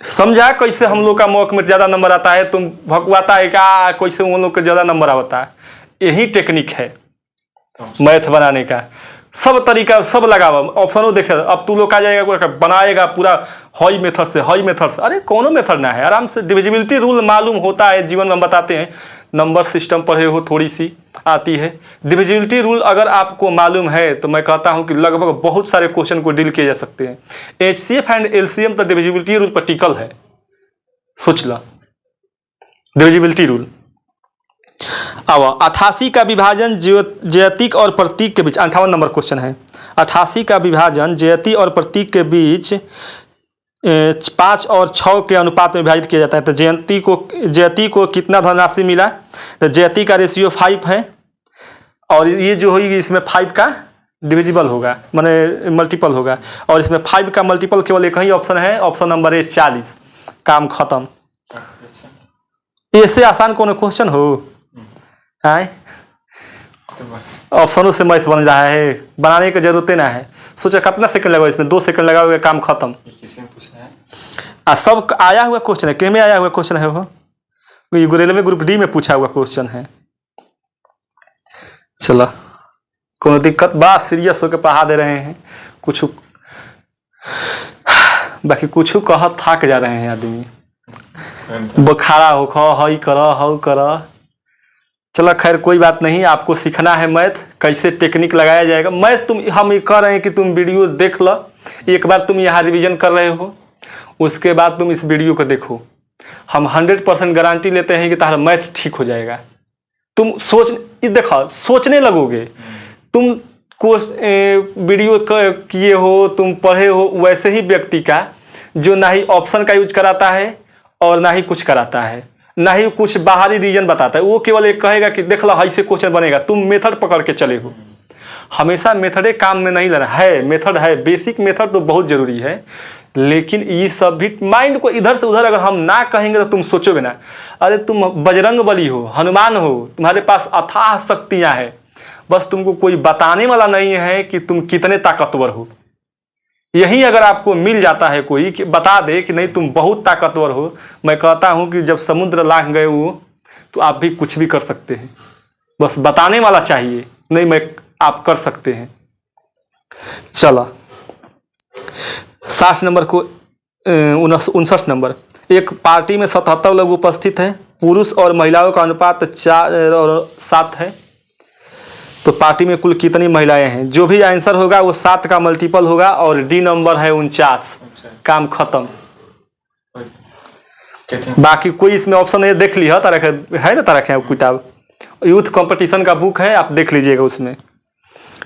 समझा कैसे हम लोग का मॉक में ज्यादा नंबर आता है। तुम भगवाता है क्या कैसे उन लोग का ज्यादा नंबर आता है। यही टेक्निक है मैथ बनाने का। सब तरीका सब लगावा। ऑप्शनों देखे। अब तू लोग आ जाएगा बनाएगा पूरा हॉई मेथड से। अरे कोनो मेथड ना है। आराम से डिविजिबिलिटी रूल मालूम होता है, जीवन में हम बताते हैं। नंबर सिस्टम पढ़े हो, थोड़ी सी आती है। डिविजिबिलिटी रूल अगर आपको मालूम है तो मैं कहता हूं कि लगभग बहुत सारे क्वेश्चन को डील किए जा सकते हैं। HCF एंड LCM तो डिविजिबिलिटी रूल पर टिकल है। सोच लो डिविजिबिलिटी रूल। अब 88 का विभाजन ज्यातिक और प्रतीक के बीच, 58 नंबर क्वेश्चन है। 88 का विभाजन ज्याति और प्रतीक के बीच 5 और 6 के अनुपात में विभाजित किया जाता है, तो ज्याति को कितना धनराशि मिला। तो ज्याति का रेशियो 5 है और ये जो होगी इसमें 5 का डिविजिबल होगा, माने मल्टीपल होगा। और इसमें 5 का मल्टीपल केवल एक ही ऑप्शन है, ऑप्शन नंबर ए 40। काम खत्म। ऐसे आसान कौन क्वेश्चन हो है। ऑप्शनों से मैथ बन रहा है, बनाने की जरूरत ना है। सोचा कितना सेकंड लगा, इसमें 2 सेकंड लगाओगे काम खत्म। सब आया हुआ क्वेश्चन है। में आया हुआ क्वेश्चन है वो रेलवे ग्रुप डी में पूछा हुआ क्वेश्चन है। चलो कोनो दिक्कत बा, सीरियस होकर पढ़ा दे रहे हैं। कुछ बाकी कुछ कह थक जा रहे हैं आदमी। बुखारा हो हई कर। चलो खैर कोई बात नहीं। आपको सीखना है मैथ, कैसे टेक्निक लगाया जाएगा। मैथ हम कह रहे हैं कि तुम वीडियो देख लो। एक बार तुम यहाँ रिवीजन कर रहे हो, उसके बाद तुम इस वीडियो को देखो। हम 100% गारंटी लेते हैं कि तुम्हारा मैथ ठीक हो जाएगा। तुम देखो सोचने लगोगे। तुम को वीडियो किए हो, तुम पढ़े हो वैसे ही व्यक्ति का जो ना ही ऑप्शन का यूज कराता है और ना ही कुछ कराता है, ना ही कुछ बाहरी रीजन बताता है। वो केवल एक कहेगा कि देख लो ऐसे क्वेश्चन बनेगा, तुम मेथड पकड़ के चले हो। हमेशा मेथडे काम में नहीं लेना है। मेथड है, बेसिक मेथड तो बहुत जरूरी है, लेकिन ये सब भी माइंड को इधर से उधर अगर हम ना कहेंगे तो तुम सोचोगे ना, अरे तुम बजरंग बली हो, हनुमान हो, तुम्हारे पास अथाह शक्तियां हैं, बस तुमको कोई बताने वाला नहीं है कि तुम कितने ताकतवर हो। यही अगर आपको मिल जाता है कोई कि बता दे कि नहीं तुम बहुत ताकतवर हो, मैं कहता हूं कि जब समुद्र लांघ गए वो, तो आप भी कुछ भी कर सकते हैं। बस बताने वाला चाहिए, नहीं आप कर सकते हैं। चला 60 नंबर को 59 नंबर। एक पार्टी में 77 लोग उपस्थित हैं। पुरुष और महिलाओं का अनुपात 4 और 7 है। तो पार्टी में कुल कितनी महिलाएं हैं। जो भी आंसर होगा वो 7 का मल्टीपल होगा और डी नंबर है 49। काम खत्म। बाकी कोई इसमें ऑप्शन है, देख लिया है ना, तरह किताब यूथ कंपटीशन का बुक है, आप देख लीजिएगा। उसमें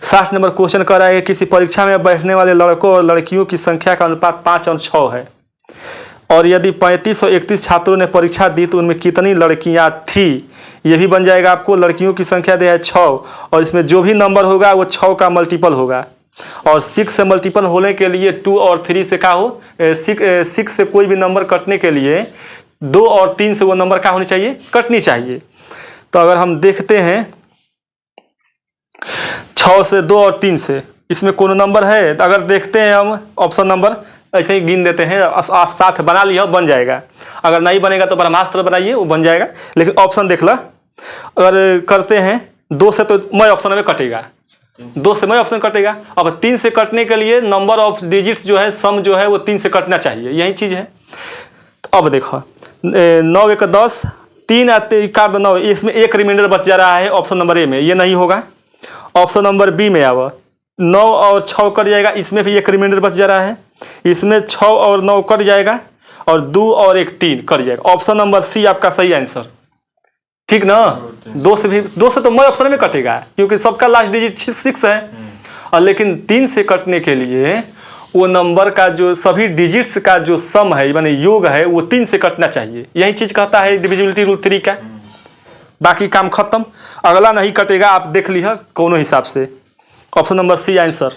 60 नंबर क्वेश्चन कर रहा है किसी परीक्षा में बैठने वाले लड़कों और लड़कियों की संख्या का अनुपात 5 और 6 है, और यदि 35 और 31 छात्रों ने परीक्षा दी तो उनमें कितनी लड़कियां थी। ये भी बन जाएगा आपको। लड़कियों की संख्या दे है 6 और इसमें जो भी नंबर होगा वो 6 का मल्टीपल होगा। और 6 से मल्टीपल होने के लिए 2 और 3 से क्या हो, 6 से कोई भी नंबर कटने के लिए 2 और 3 से वो नंबर क्या होनी चाहिए, कटनी चाहिए। तो अगर हम देखते हैं 6 से 2 और 3 से इसमें कौन नंबर है, तो अगर देखते हैं हम ऑप्शन नंबर ऐसे ही गिन देते हैं, 60 बना लिया बन जाएगा, अगर नहीं बनेगा तो ब्रह्मास्त्र बनाइए वो बन जाएगा। लेकिन ऑप्शन देख ला, अगर करते हैं 2 से तो मैं ऑप्शन में कटेगा, 2 से मैं ऑप्शन कटेगा। अब 3 से कटने के लिए नंबर ऑफ डिजिट्स जो है सम जो है वो 3 से कटना चाहिए, यही चीज़ है। तो अब देखो 9 1 10, 3 4 2 9, इसमें एक रिमाइंडर बच जा रहा है ऑप्शन नंबर ए में, ये नहीं होगा। ऑप्शन नंबर बी में आवा 9 और 6 कट जाएगा, इसमें भी एक रिमाइंडर बच जा रहा है, इसमें 6 और 9 कट जाएगा और 2 और 1 3 कट जाएगा। ऑप्शन नंबर सी आपका सही आंसर, ठीक ना। 2 से तो मैं ऑप्शन में कटेगा क्योंकि सबका लास्ट डिजिट 6 है, और लेकिन 3 से कटने के लिए वो नंबर का जो सभी डिजिट्स का जो सम है यानी योग है वो 3 से कटना चाहिए, यही चीज कहता है डिविजिबिलिटी रूल 3 का। बाकी काम खत्म, अगला नहीं कटेगा, आप देख लिया कौन हिसाब से। Option number C answer.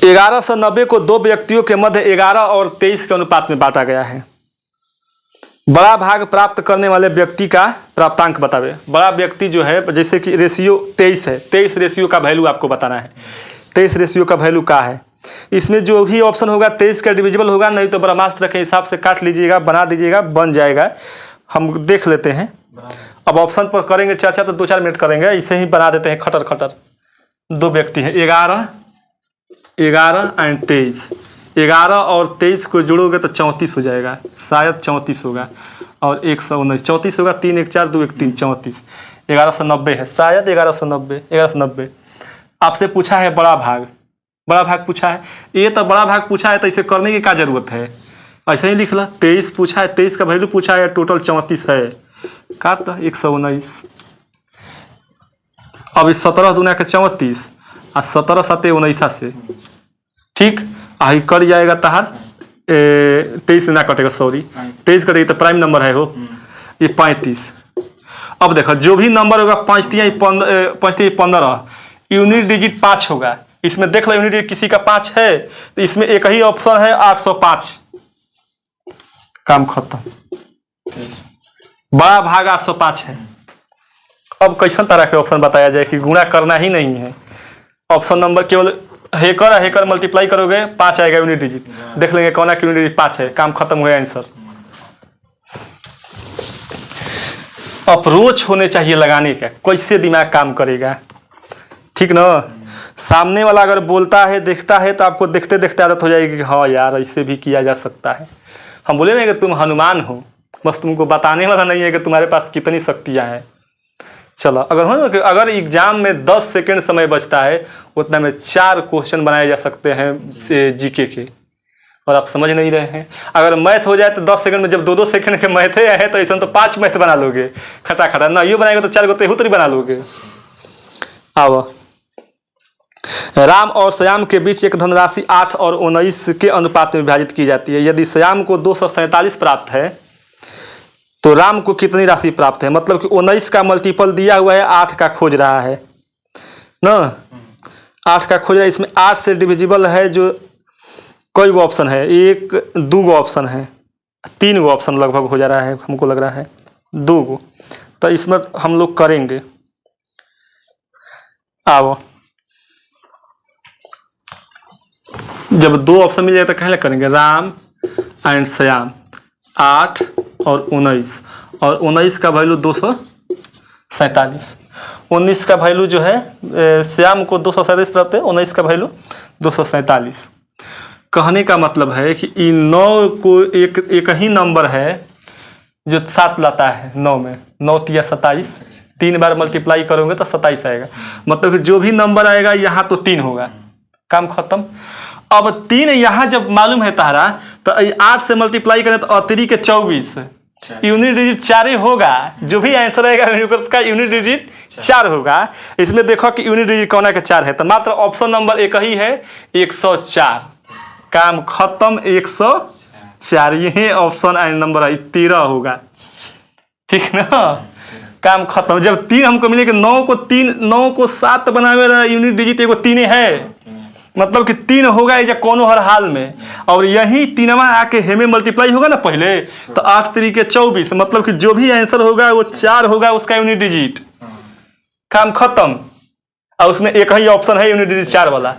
1190 को 2 व्यक्तियों के मध्य 11 और 23 के अनुपात में बांटा गया है। बड़ा भाग प्राप्त करने वाले व्यक्ति का प्राप्तांक बतावे। बड़ा व्यक्ति जो है, जैसे कि रेशियो 23 है, 23 रेशियो का वैल्यू आपको बताना है, 23 रेशियो का वैल्यू क्या है। इसमें जो भी ऑप्शन होगा 23 का डिविजिबल होगा, नहीं तो ब्रह्मास्त्र के हिसाब से काट लीजिएगा, बना दीजिएगा, बन जाएगा। हम देख लेते हैं, अब ऑप्शन पर करेंगे चर्चा तो 2-4 मिनट करेंगे, इसे ही बना देते हैं खटर खटर। 2 व्यक्ति हैं, 11 एंड 23, 11 और 23 को जोड़ोगे तो 34 हो जाएगा, शायद 34 होगा, और 119 34 होगा, 3 1 4 2 1 3 34, 1190 है, शायद 1190। आपसे पूछा है बड़ा भाग पूछा है, ये तो बड़ा भाग पूछा है तो इसे करने की क्या जरूरत है, ऐसे ही लिख ला। 23 पूछा है, 23 का वैल्यू पूछा है, टोटल 34 है, काट 119। अब 17 दूना के 34 और 17 7 19 से, ठीक आई कट जाएगा तहार 23 ना कटेगा, सॉरी 23 कटेगा तो प्राइम नंबर है हो, ये 35। अब देखो जो भी नंबर होगा 5 3 15, यूनिट डिजिट 5 होगा, इसमें देख लो यूनिट डिजिट किसी का 5 है तो इसमें एक ही ऑप्शन है 805, काम खत्म। बड़ा भाग 805 है। अब कैसन तरह के ऑप्शन बताया जाए कि गुणा करना ही नहीं है। ऑप्शन नंबर केवल हेकर मल्टीप्लाई करोगे 5 आएगा यूनिट डिजिट, देख लेंगे कौन सा यूनिट डिजिट 5 है, काम खत्म हुआ आंसर। अप्रोच होने चाहिए लगाने का, कैसे दिमाग काम करेगा, ठीक ना। सामने वाला अगर बोलता है देखता है तो आपको देखते देखते आदत हो जाएगी कि हाँ यार ऐसे भी किया जा सकता है। हम बोले ना कि तुम हनुमान हो, बस तुमको बताने वाला नहीं है कि तुम्हारे पास कितनी शक्तियाँ हैं। चलो अगर हो ना कि अगर एग्जाम में 10 सेकंड समय बचता है उतना में 4 क्वेश्चन बनाए जा सकते हैं जीके के, और आप समझ नहीं रहे हैं। अगर मैथ हो जाए तो 10 सेकंड में, जब 2-2 सेकंड के मैथे है तो ऐसा तो 5 मैथ बना लोगे खटा ना, ये बनाएगा तो 4 गो तेहूतरी बना लोगे। आओ, राम और श्याम के बीच एक धनराशि 8 और 19 के अनुपात में विभाजित की जाती है। यदि श्याम को 247 प्राप्त है तो राम को कितनी राशि प्राप्त है, मतलब कि 19 का मल्टीपल दिया हुआ है, 8 का खोज रहा है ना, 8 का खोज रहा है। इसमें 8 से डिविजिबल है जो कई गो ऑप्शन है, 1 2 गो ऑप्शन है, 3 गो ऑप्शन लगभग हो जा रहा है, हमको लग रहा है 2 गो। तो इसमें हम लोग करेंगे, आओ जब 2 ऑप्शन मिल जाए तो कहले करेंगे राम एंड श्याम 8 और 19, और 19 का वैल्यू 247, 19 का वैल्यू जो है श्याम को 247 प्राप्त है, 19 का वैल्यू 247। कहने का मतलब है कि इन 9 को एक ही नंबर है जो 7 लाता है 9 में, 9 तिया 27, 3 बार मल्टीप्लाई करोगे तो 27 आएगा, मतलब कि जो भी नंबर आएगा यहाँ तो 3 होगा, काम खत्म। अब 3 यहाँ जब मालूम है तारा तो 8 से मल्टीप्लाई करें तो अतरी के 24, यूनिट डिजिट 4 होगा, जो भी आंसर आएगा उसका यूनिट डिजिट 4 होगा। इसमें देखो कि यूनिट डिजिट कौन का 4 है, तो मात्र ऑप्शन नंबर एक ही है 104, काम खत्म 104, यही ऑप्शन नंबर है 13 होगा, ठीक ना, काम खत्म। जब 3 हमको मिले कि 9 को 7 बनावे वाला यूनिट डिजिट एगो 3 है, मतलब कि 3 होगा या कोनो हर हाल में, और यही 3वां आके हेमे मल्टीप्लाई होगा ना पहले, तो 8 3 के 24, मतलब कि जो भी आंसर होगा वो 4 होगा उसका यूनिट डिजिट। काम खत्म। और उसमें एक ही ऑप्शन है यूनिट डिजिट 4 वाला,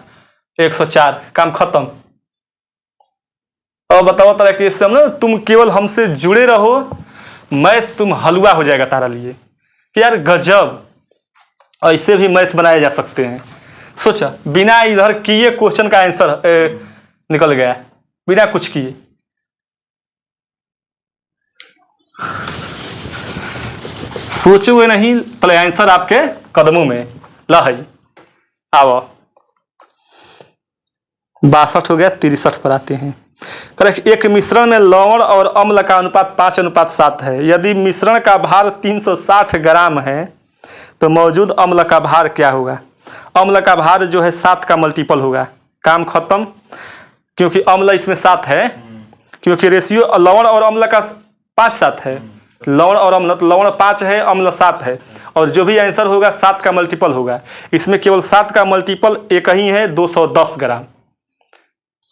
104। काम खत्म। और बताओ तरह के इससे हम ना, तुम केवल हमसे जुड़े रहो, मैथ तुम हलवा हो जाएगा तारा लिए कि यार गजब, ऐसे भी मैथ बनाए जा सकते हैं। सोचा बिना इधर किए क्वेश्चन का आंसर निकल गया, बिना कुछ किए। सोचे हुए नहीं, पहले आंसर आपके कदमों में लहई। आओ 62 हो गया, 63 पर आते हैं। करेक्ट। एक मिश्रण में लवण और अम्ल का अनुपात 5:7 है। यदि मिश्रण का भार 360 ग्राम है तो मौजूद अम्ल का भार क्या होगा? अम्ल का भार जो है 7 का मल्टीपल होगा। काम खत्म, क्योंकि अम्ल इसमें 7 है, क्योंकि रेशियो लवण और अम्ल का 5:7 है। लवण और अम्ल, तो लवण 5 है, अम्ल 7 है, और जो भी आंसर होगा 7 का मल्टीपल होगा। इसमें केवल 7 का मल्टीपल एक ही है, 210 ग्राम।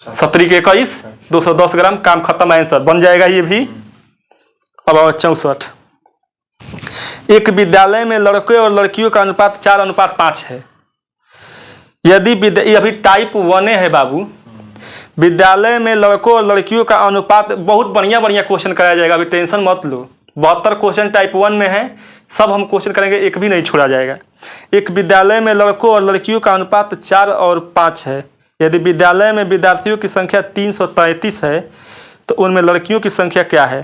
17 के 21, 210 ग्राम। काम खत्म, आंसर बन जाएगा ये भी। अब 64। एक विद्यालय में लड़के और लड़कियों का अनुपात 4:5 है। यदि ये अभी टाइप 1 है बाबू। विद्यालय में लड़कों और लड़कियों का अनुपात, बहुत बढ़िया बढ़िया क्वेश्चन कराया जाएगा, अभी टेंशन मत लो। 72 क्वेश्चन टाइप 1 में है, सब हम क्वेश्चन करेंगे, एक भी नहीं छोड़ा जाएगा। एक विद्यालय में लड़कों और लड़कियों का अनुपात 4 और 5 है। यदि विद्यालय में विद्यार्थियों की संख्या 333 है तो उनमें लड़कियों की संख्या क्या है?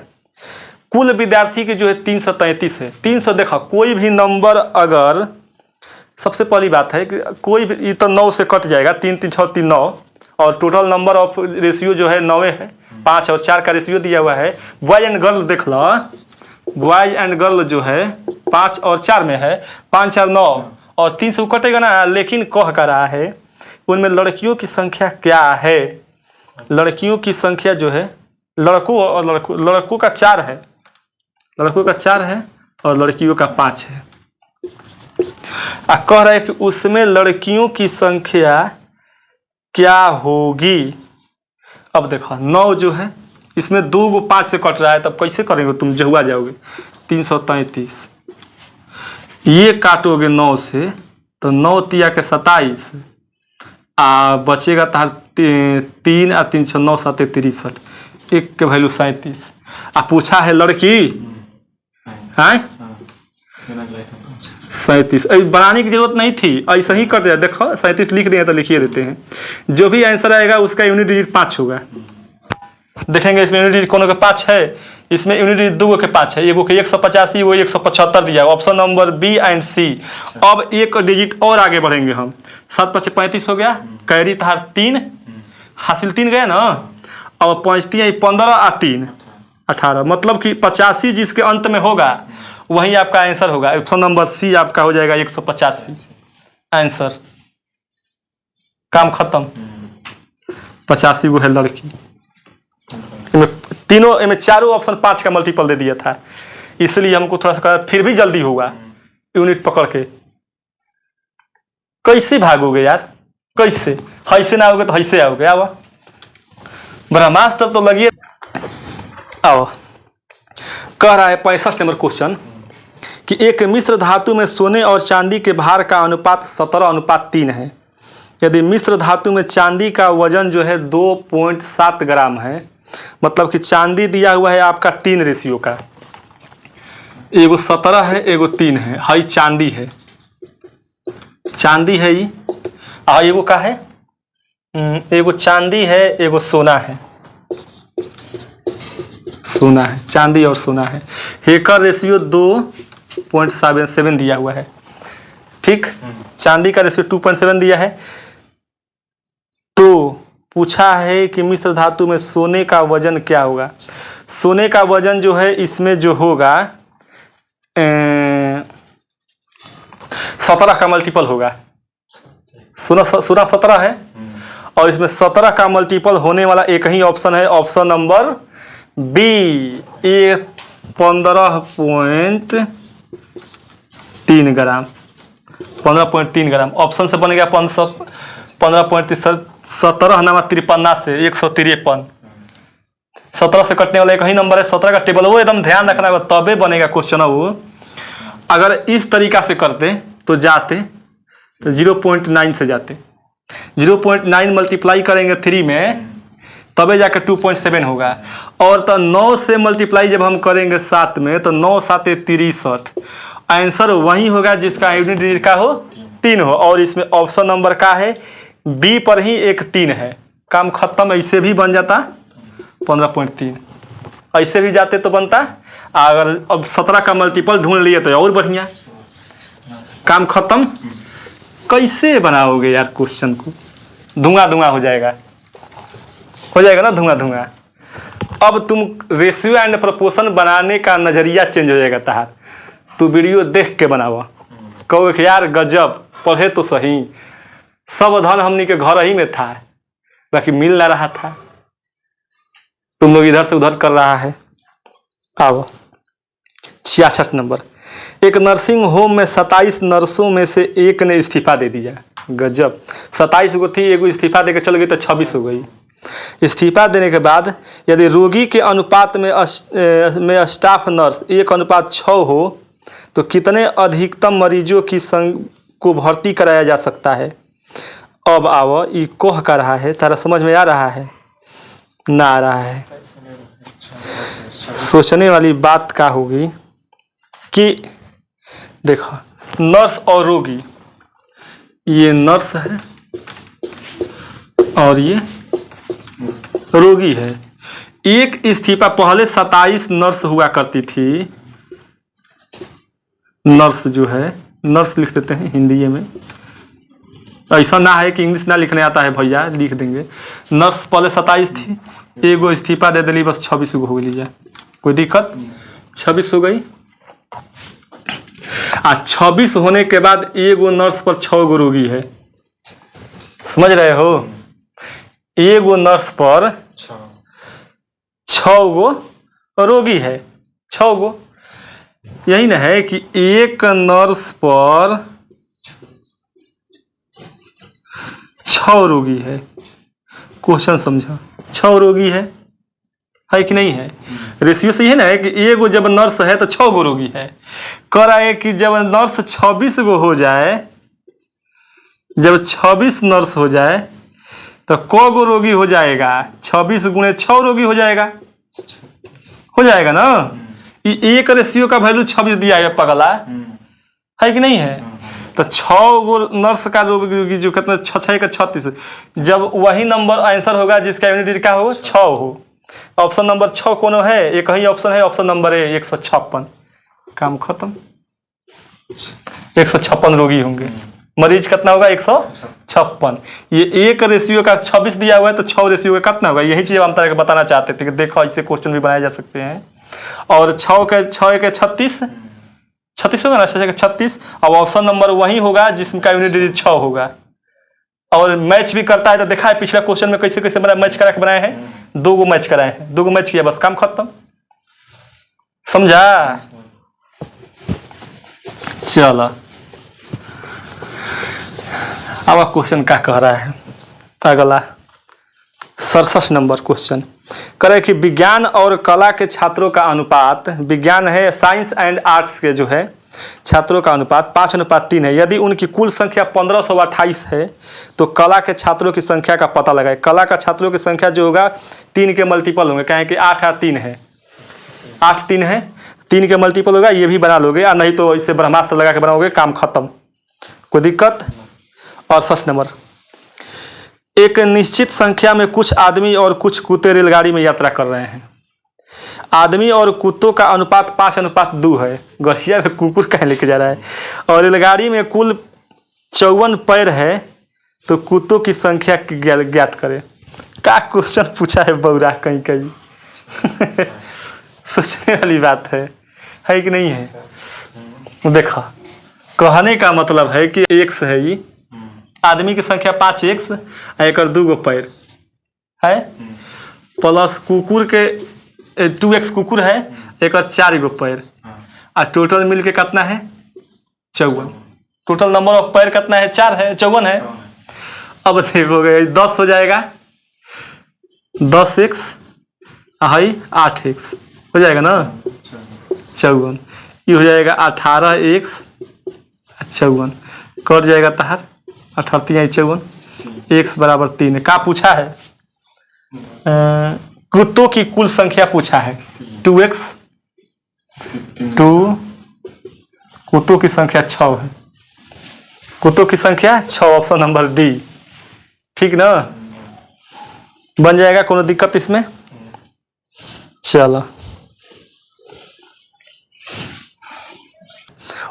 कुल विद्यार्थी की जो है 333 है। 300 देखो, कोई भी नंबर अगर, सबसे पहली बात है कि कोई भी, ये तो 9 से कट जाएगा, 3 3 6 3 9, और टोटल नंबर ऑफ रेशियो जो है 9 है। 5 और 4 का रेशियो दिया हुआ है। बॉय एंड गर्ल देख लो, बॉय एंड गर्ल जो है 5 और 4 में है, 5 4 9, और 3 से कटेगा ना। लेकिन कह कर रहा है उनमें लड़कियों की संख्या क्या है? लड़कियों की संख्या जो है, लड़कों का 4 है, लड़कों का 4 है और लड़कियों का 5 है। कह रहा है कि उसमें लड़कियों की संख्या क्या होगी? अब देखो 9 जो है, इसमें 2 को 5 से कट रहा है, तब कैसे करेंगे तुम, जहुआ जाओगे। 333 ये काटोगे 9 से तो 9 तिया के 27, बचेगा तार 3 और 3 6 9 7 63, एक के वैल्यू 37। पूछा है लड़की, है 37। बनाने की जरूरत नहीं थी, ऐसा ही कट जाए। देखो 37 लिख दिया तो लिखिए देते हैं। जो भी आंसर आएगा उसका यूनिट डिजिट 5 होगा। देखेंगे इसमें यूनिट डिजिट कोनो के 5 है, इसमें यूनिट डिजिट 2 के 5 है। एगो के 185, वो 175 दिया, ऑप्शन नंबर बी एंड सी। अब एक डिजिट और आगे बढ़ेंगे हम। 7 5 35 हो गया, कैरी तार 3 हासिल 3 गया ना। अब 15 और 3 18, मतलब कि 85 जिसके अंत में होगा वही आपका आंसर होगा। ऑप्शन नंबर सी आपका हो जाएगा 185 आंसर। काम खत्म। 85 वो है लड़की। तीनों में चारों ऑप्शन 5 का मल्टीपल दे दिया था, इसलिए हमको थोड़ा सा फिर भी जल्दी होगा यूनिट पकड़ के। कैसे भागोगे यार, कैसे? ऐसे ना आओगे तो ऐसे आओगे। आओ ब्रह्मास्त्र तो लगिए। आओ कह रहा है 65 नंबर क्वेश्चन कि एक मिश्र धातु में सोने और चांदी के भार का अनुपात 17:3 है। यदि मिश्र धातु में चांदी का वजन जो है 2.7 ग्राम है, मतलब कि चांदी दिया हुआ है आपका 3 रेशियो का, एगो 17 है एगो 3 है। हाई चांदी है, चांदी है ये। एगो का है, एगो चांदी है एगो सोना है, सोना है, चांदी और सोना है। हेकर रेशियो 2.7 दिया हुआ है। ठीक, चांदी का रेशियो 2.7 दिया है। तो पूछा है कि मिश्र धातु में सोने का वजन क्या होगा। सोने का वजन जो है इसमें जो होगा 17 का मल्टीपल होगा। सोना 17 है और इसमें 17 का मल्टीपल होने वाला एक ही ऑप्शन है, ऑप्शन नंबर बी। 15.7 3 ग्राम, 15.3 ग्राम। ऑप्शन से बन गया 15.17 नामा 53 से 153। 17 से कटने वाला एक ही नंबर है, 17 का टेबल वो एकदम ध्यान रखना है, तबे बनेगा क्वेश्चन। वो अगर इस तरीका से करते तो जाते तो 0.9 से जाते, 0.9 मल्टीप्लाई करेंगे 3 में तबे जाकर 2.7 होगा। और तो 9 से मल्टीप्लाई जब हम करेंगे 7 में तो 9 7 63। आंसर वही होगा जिसका यूनिट डिजिट का हो 3 हो। और इसमें ऑप्शन नंबर का है बी पर ही एक 3 है। काम खत्म। ऐसे भी बन जाता 15.3, ऐसे भी जाते तो बनता। अगर अब 17 का मल्टीपल ढूंढ लिए तो और बढ़िया, काम खत्म। कैसे बनाओगे यार क्वेश्चन को? धुआं धुआं हो जाएगा ना, धुआं धुआं। अब तुम रेशियो एंड प्रोपोर्शन बनाने का नजरिया चेंज हो जाएगा तार। तू वीडियो देख के बनावा, कहो कि यार गजब, पढ़े तो सही, सब धन हमनी के घर ही में था, बाकी मिल ना रहा था, तुम लोग इधर से उधर कर रहा है। आओ 66 नंबर। एक नर्सिंग होम में 27 नर्सों में से एक ने इस्तीफा दे दिया। गजब, 27 को थी, एगो इस्तीफा देकर चल गई तो 26 हो गई। इस्तीफा देने के बाद यदि रोगी के अनुपात में स्टाफ नर्स 1:6 हो तो कितने अधिकतम मरीजों की को भर्ती कराया जा सकता है? अब आओ, ये कोह कर रहा है, तारा समझ में आ रहा है ना आ रहा है? सोचने वाली बात क्या होगी कि देखो, नर्स और रोगी, ये नर्स है और ये रोगी है। एक इस्तीफा, पहले 27 नर्स हुआ करती थी। नर्स जो है, नर्स लिख देते हैं हिंदी में, ऐसा ना है कि इंग्लिश ना लिखने आता है भैया, लिख देंगे। नर्स पहले 27 थी, एगो इस्तीफा दे दिली, बस 26 गो हो गई। कोई दिक्कत? 26 हो गई। 26 होने के बाद एगो नर्स पर 6 गो रोगी है। समझ रहे हो? एगो नर्स पर 6 गो रोगी है। 6 गो, यही ना है कि एक नर्स पर 6 रोगी है। क्वेश्चन समझो, 6 रोगी है कि नहीं है? रेशियो सही है ना, कि एगो जब नर्स है तो 6 गो रोगी है। कह रहा है कि जब नर्स 26 गो हो जाए, जब 26 नर्स हो जाए तो क गो रोगी हो जाएगा? 26 गुणे 6 रोगी हो जाएगा ना। ये एक रेशियो का वैल्यू 26 दिया है पगला, है कि नहीं है? तो 6 गो नर्स का रोगी जो कितना, 6 का 36, जब वही नंबर आंसर होगा जिसका यूनिट का हो 6 हो। ऑप्शन नंबर 6 कौन है? एक ही ऑप्शन है, ऑप्शन नंबर है 156। काम खत्म। 156 रोगी होंगे, मरीज कितना होगा? 156। ये एक रेशियो का 26 दिया हुआ है तो 6 रेशियो का कितना होगा? यही चीज हम तरह बताना चाहते थे कि देखो ऐसे क्वेश्चन भी बनाए जा सकते हैं। और 6 के 36 होगा ना, 6 के 36। अब ऑप्शन नंबर वही होगा जिसका यूनिट डिजिट 6 होगा। और मैच भी करता है तो देखा है पिछला क्वेश्चन में कैसे कैसे बनाया, मैच करा के बनाए हैं। 2 गो मैच कराए हैं, 2 गो मैच किया, बस काम खत्म। समझा? चलो अब क्वेश्चन क्या कह रहा है अगला 67 नंबर क्वेश्चन। करे कि विज्ञान और कला के छात्रों का अनुपात, विज्ञान है साइंस एंड आर्ट्स के जो है छात्रों का अनुपात 5:3 है। यदि उनकी कुल संख्या 1528 है तो कला के छात्रों की संख्या का पता लगाए। कला का छात्रों की संख्या जो होगा 3 के मल्टीपल होंगे, कहें कि 8 और 3 है, 8 3 है, 3 के मल्टीपल होगा, ये भी बना लोगे, और नहीं तो इसे ब्रह्मास्त्र लगा के बनाओगे, काम खत्म। कोई दिक्कत? 68 नंबर। एक निश्चित संख्या में कुछ आदमी और कुछ कुत्ते रेलगाड़ी में यात्रा कर रहे हैं। आदमी और कुत्तों का अनुपात 5:2 है। गठिया में कुकुर कहीं लेके जा रहा है। और रेलगाड़ी में कुल 54 पैर है तो कुत्तों की संख्या ज्ञात करें। क्या क्वेश्चन पूछा है बौरा कहीं कहीं। सोचने वाली बात है कि नहीं है? देखो, कहने का मतलब है कि x है, ये आदमी की संख्या 5x, एक 2 गो पैर है, प्लस कुकुर के 2x कुकुर है, एक 4 गो पैर, और टोटल मिल के कितना है 54। टोटल नंबर ऑफ पैर कितना है? 4 है, 54 है। अब देखोगे 10 हो जाएगा, 10x हाई 8x हो जाएगा ना 54। ये हो जाएगा 18x 54, कट जाएगा तार 18 54, x बराबर 3। क्या पूछा है? कुत्तों की कुल संख्या पूछा है 2x, 2 कुत्तों की संख्या 6 है, कुत्तों की संख्या 6, ऑप्शन नंबर डी। ठीक ना, बन जाएगा, कोनो दिक्कत इसमें? चलो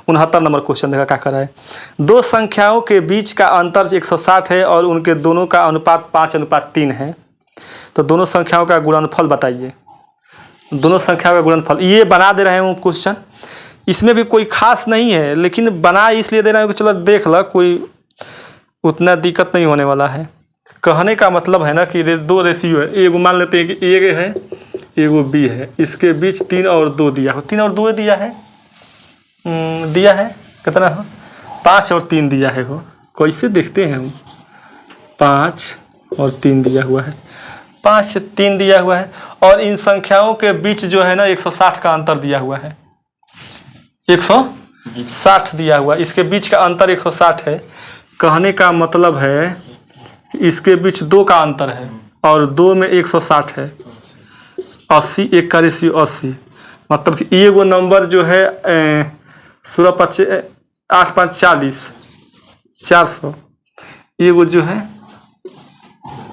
69 नंबर क्वेश्चन देखा क्या कर रहा है। दो संख्याओं के बीच का अंतर 160 है और उनके दोनों का अनुपात 5:3 है, तो दोनों संख्याओं का गुणनफल बताइए। दोनों संख्याओं का गुणनफल ये बना दे रहे हैं क्वेश्चन, इसमें भी कोई खास नहीं है, लेकिन बना इसलिए दे रहे हैं कि चलो देख लो, कोई उतना दिक्कत नहीं होने वाला है। कहने का मतलब है ना कि दो रेशियो है, एगो मान लेते हैं कि ए है एगो बी है, इसके बीच 3 और 2 दिया हो, 3 और 2 दिया है, दिया है कितना हो? 5 और 3 दिया है हो। कैसे देखते हैं हम? 5 और 3 दिया हुआ है, 5 3 दिया हुआ है, और इन संख्याओं के बीच जो है ना 160 का अंतर दिया हुआ है, 160 दिया हुआ, इसके बीच का अंतर 160 है। कहने का मतलब है इसके बीच 2 का अंतर है और 2 में 160 है, 80, 1 का रेशियो 80, मतलब कि ये वो नंबर जो है 16 5 8 5 40 400, ये वो जो है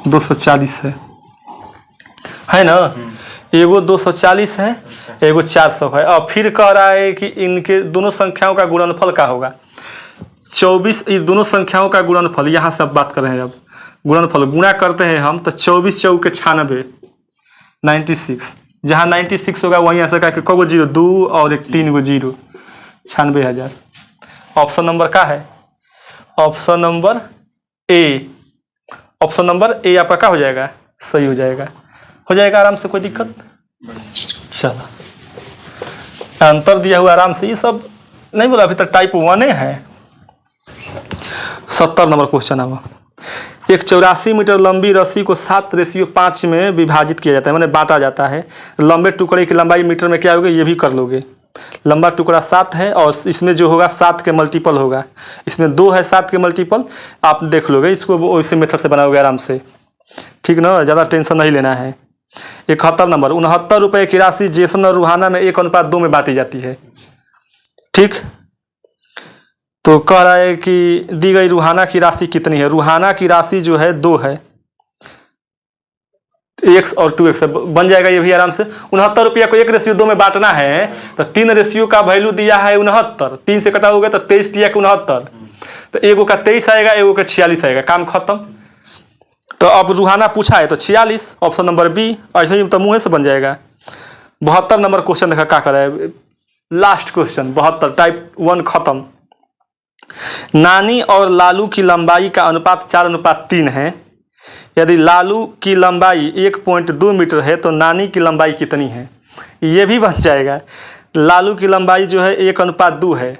240 है ना, एगो 240 है, एगो 400 है। और फिर कह रहा है कि इनके दोनों संख्याओं का गुणनफल क्या होगा? 24, ये दोनों संख्याओं का गुणनफल, यहाँ से अब बात कर रहे हैं। अब गुणनफल गुणा करते हैं हम तो 24 चौके 96 96, जहाँ 96 होगा वहीं ऐसा का कि को 0 2 और एक 3 गो 0, 96,000। ऑप्शन नंबर क्या है? ऑप्शन नंबर ए, ऑप्शन नंबर ए आपका क्या हो जाएगा? सही हो जाएगा, हो जाएगा आराम से, कोई दिक्कत? चलो अंतर दिया हुआ आराम से, ये सब नहीं बोला अभी तक, टाइप 1 है। 70 नंबर क्वेश्चन है वो। एक 84 मीटर लंबी रस्सी को 7:5 में विभाजित किया जाता है, मैंने बांटा जाता है। लंबे टुकड़े की लंबाई मीटर में क्या होगी ये भी कर लोगे। लंबा टुकड़ा 7 है और इसमें जो होगा 7 के मल्टीपल होगा, इसमें 2 है 7 के मल्टीपल, आप देख लोगे इसको, वैसे मेथड से बनाओगे आराम से। ठीक ना, ज़्यादा टेंशन नहीं लेना है। 71 नंबर, 69 रुपये की राशि जेसन और रूहाना में 1:2 में बांटी जाती है। ठीक, तो कह रहा है कि दी गई रूहाना की राशि कितनी है? रूहाना की राशि जो है 2 है, x और 2x बन जाएगा ये भी आराम से। 69 रुपया को 1:2 में बांटना है तो 3 रेशियो का वैल्यू दिया है 69, 3 से कटा होगा तो 23 दिया कि 69, तो एगो का 23 आएगा, एगो का 46 आएगा, काम खत्म। तो अब रूहाना पूछा है तो 46, ऑप्शन नंबर बी, ऐसे ही तो मुँह से बन जाएगा। 72 नंबर क्वेश्चन देखा क्या कर रहा है, लास्ट क्वेश्चन 72, टाइप 1 खत्म। नानी और लालू की लंबाई का अनुपात 4:3 है। यदि लालू की लंबाई 1.2 मीटर है तो नानी की लंबाई कितनी है? ये भी बन जाएगा। लालू की लंबाई जो है 1:2 है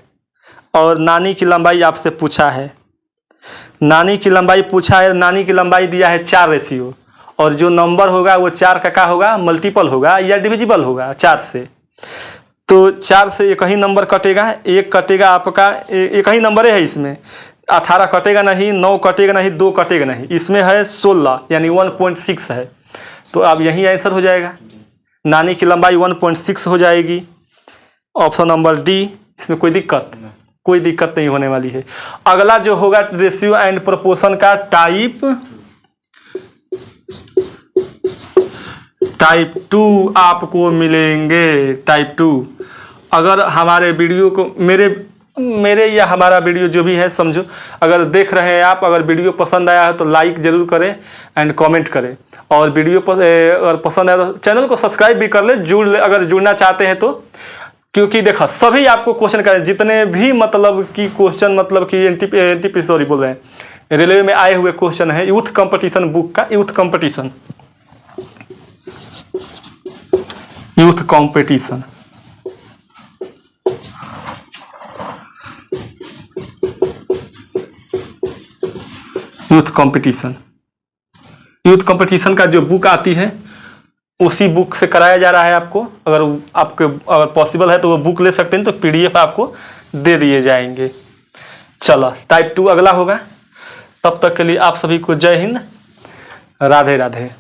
और नानी की लंबाई आपसे पूछा है, नानी की लंबाई पूछा है, नानी की लंबाई दिया है 4 रेशियो, और जो नंबर होगा वो 4 का क्या होगा? मल्टीपल होगा या डिविजिबल होगा 4 से। तो 4 से एक ही नंबर कटेगा, एक कटेगा आपका, एक ही नंबर है इसमें, 18 कटेगा नहीं, 9 कटेगा नहीं, 2 कटेगा नहीं, इसमें है 16 यानी 1.6 है, तो अब यही आंसर हो जाएगा। नानी की लंबाई 1.6 हो जाएगी, ऑप्शन नंबर डी। इसमें कोई दिक्कत? कोई दिक्कत नहीं होने वाली है। अगला जो होगा रेशियो एंड प्रोपोर्शन का टाइप 2 आपको मिलेंगे, टाइप 2। अगर हमारे वीडियो को मेरे या हमारा वीडियो जो भी है समझो, अगर देख रहे हैं आप, अगर वीडियो पसंद आया है तो लाइक ज़रूर करें एंड कमेंट करें, और वीडियो अगर पसंद आया तो चैनल को सब्सक्राइब भी कर ले, अगर जुड़ना चाहते हैं तो। क्योंकि देखा सभी आपको क्वेश्चन करें, जितने भी मतलब कि क्वेश्चन, मतलब कि एनटीपी सॉरी बोल रहे हैं, रेलवे में आए हुए क्वेश्चन है, यूथ कंपटीशन बुक का, youth competition youth competition. Youth competition का जो बुक आती है उसी बुक से कराया जा रहा है आपको। अगर आपके अगर पॉसिबल है तो वो बुक ले सकते हैं, तो PDF आपको दे दिए जाएंगे। चलो टाइप 2 अगला होगा। तब तक के लिए आप सभी को जय हिंद, राधे राधे।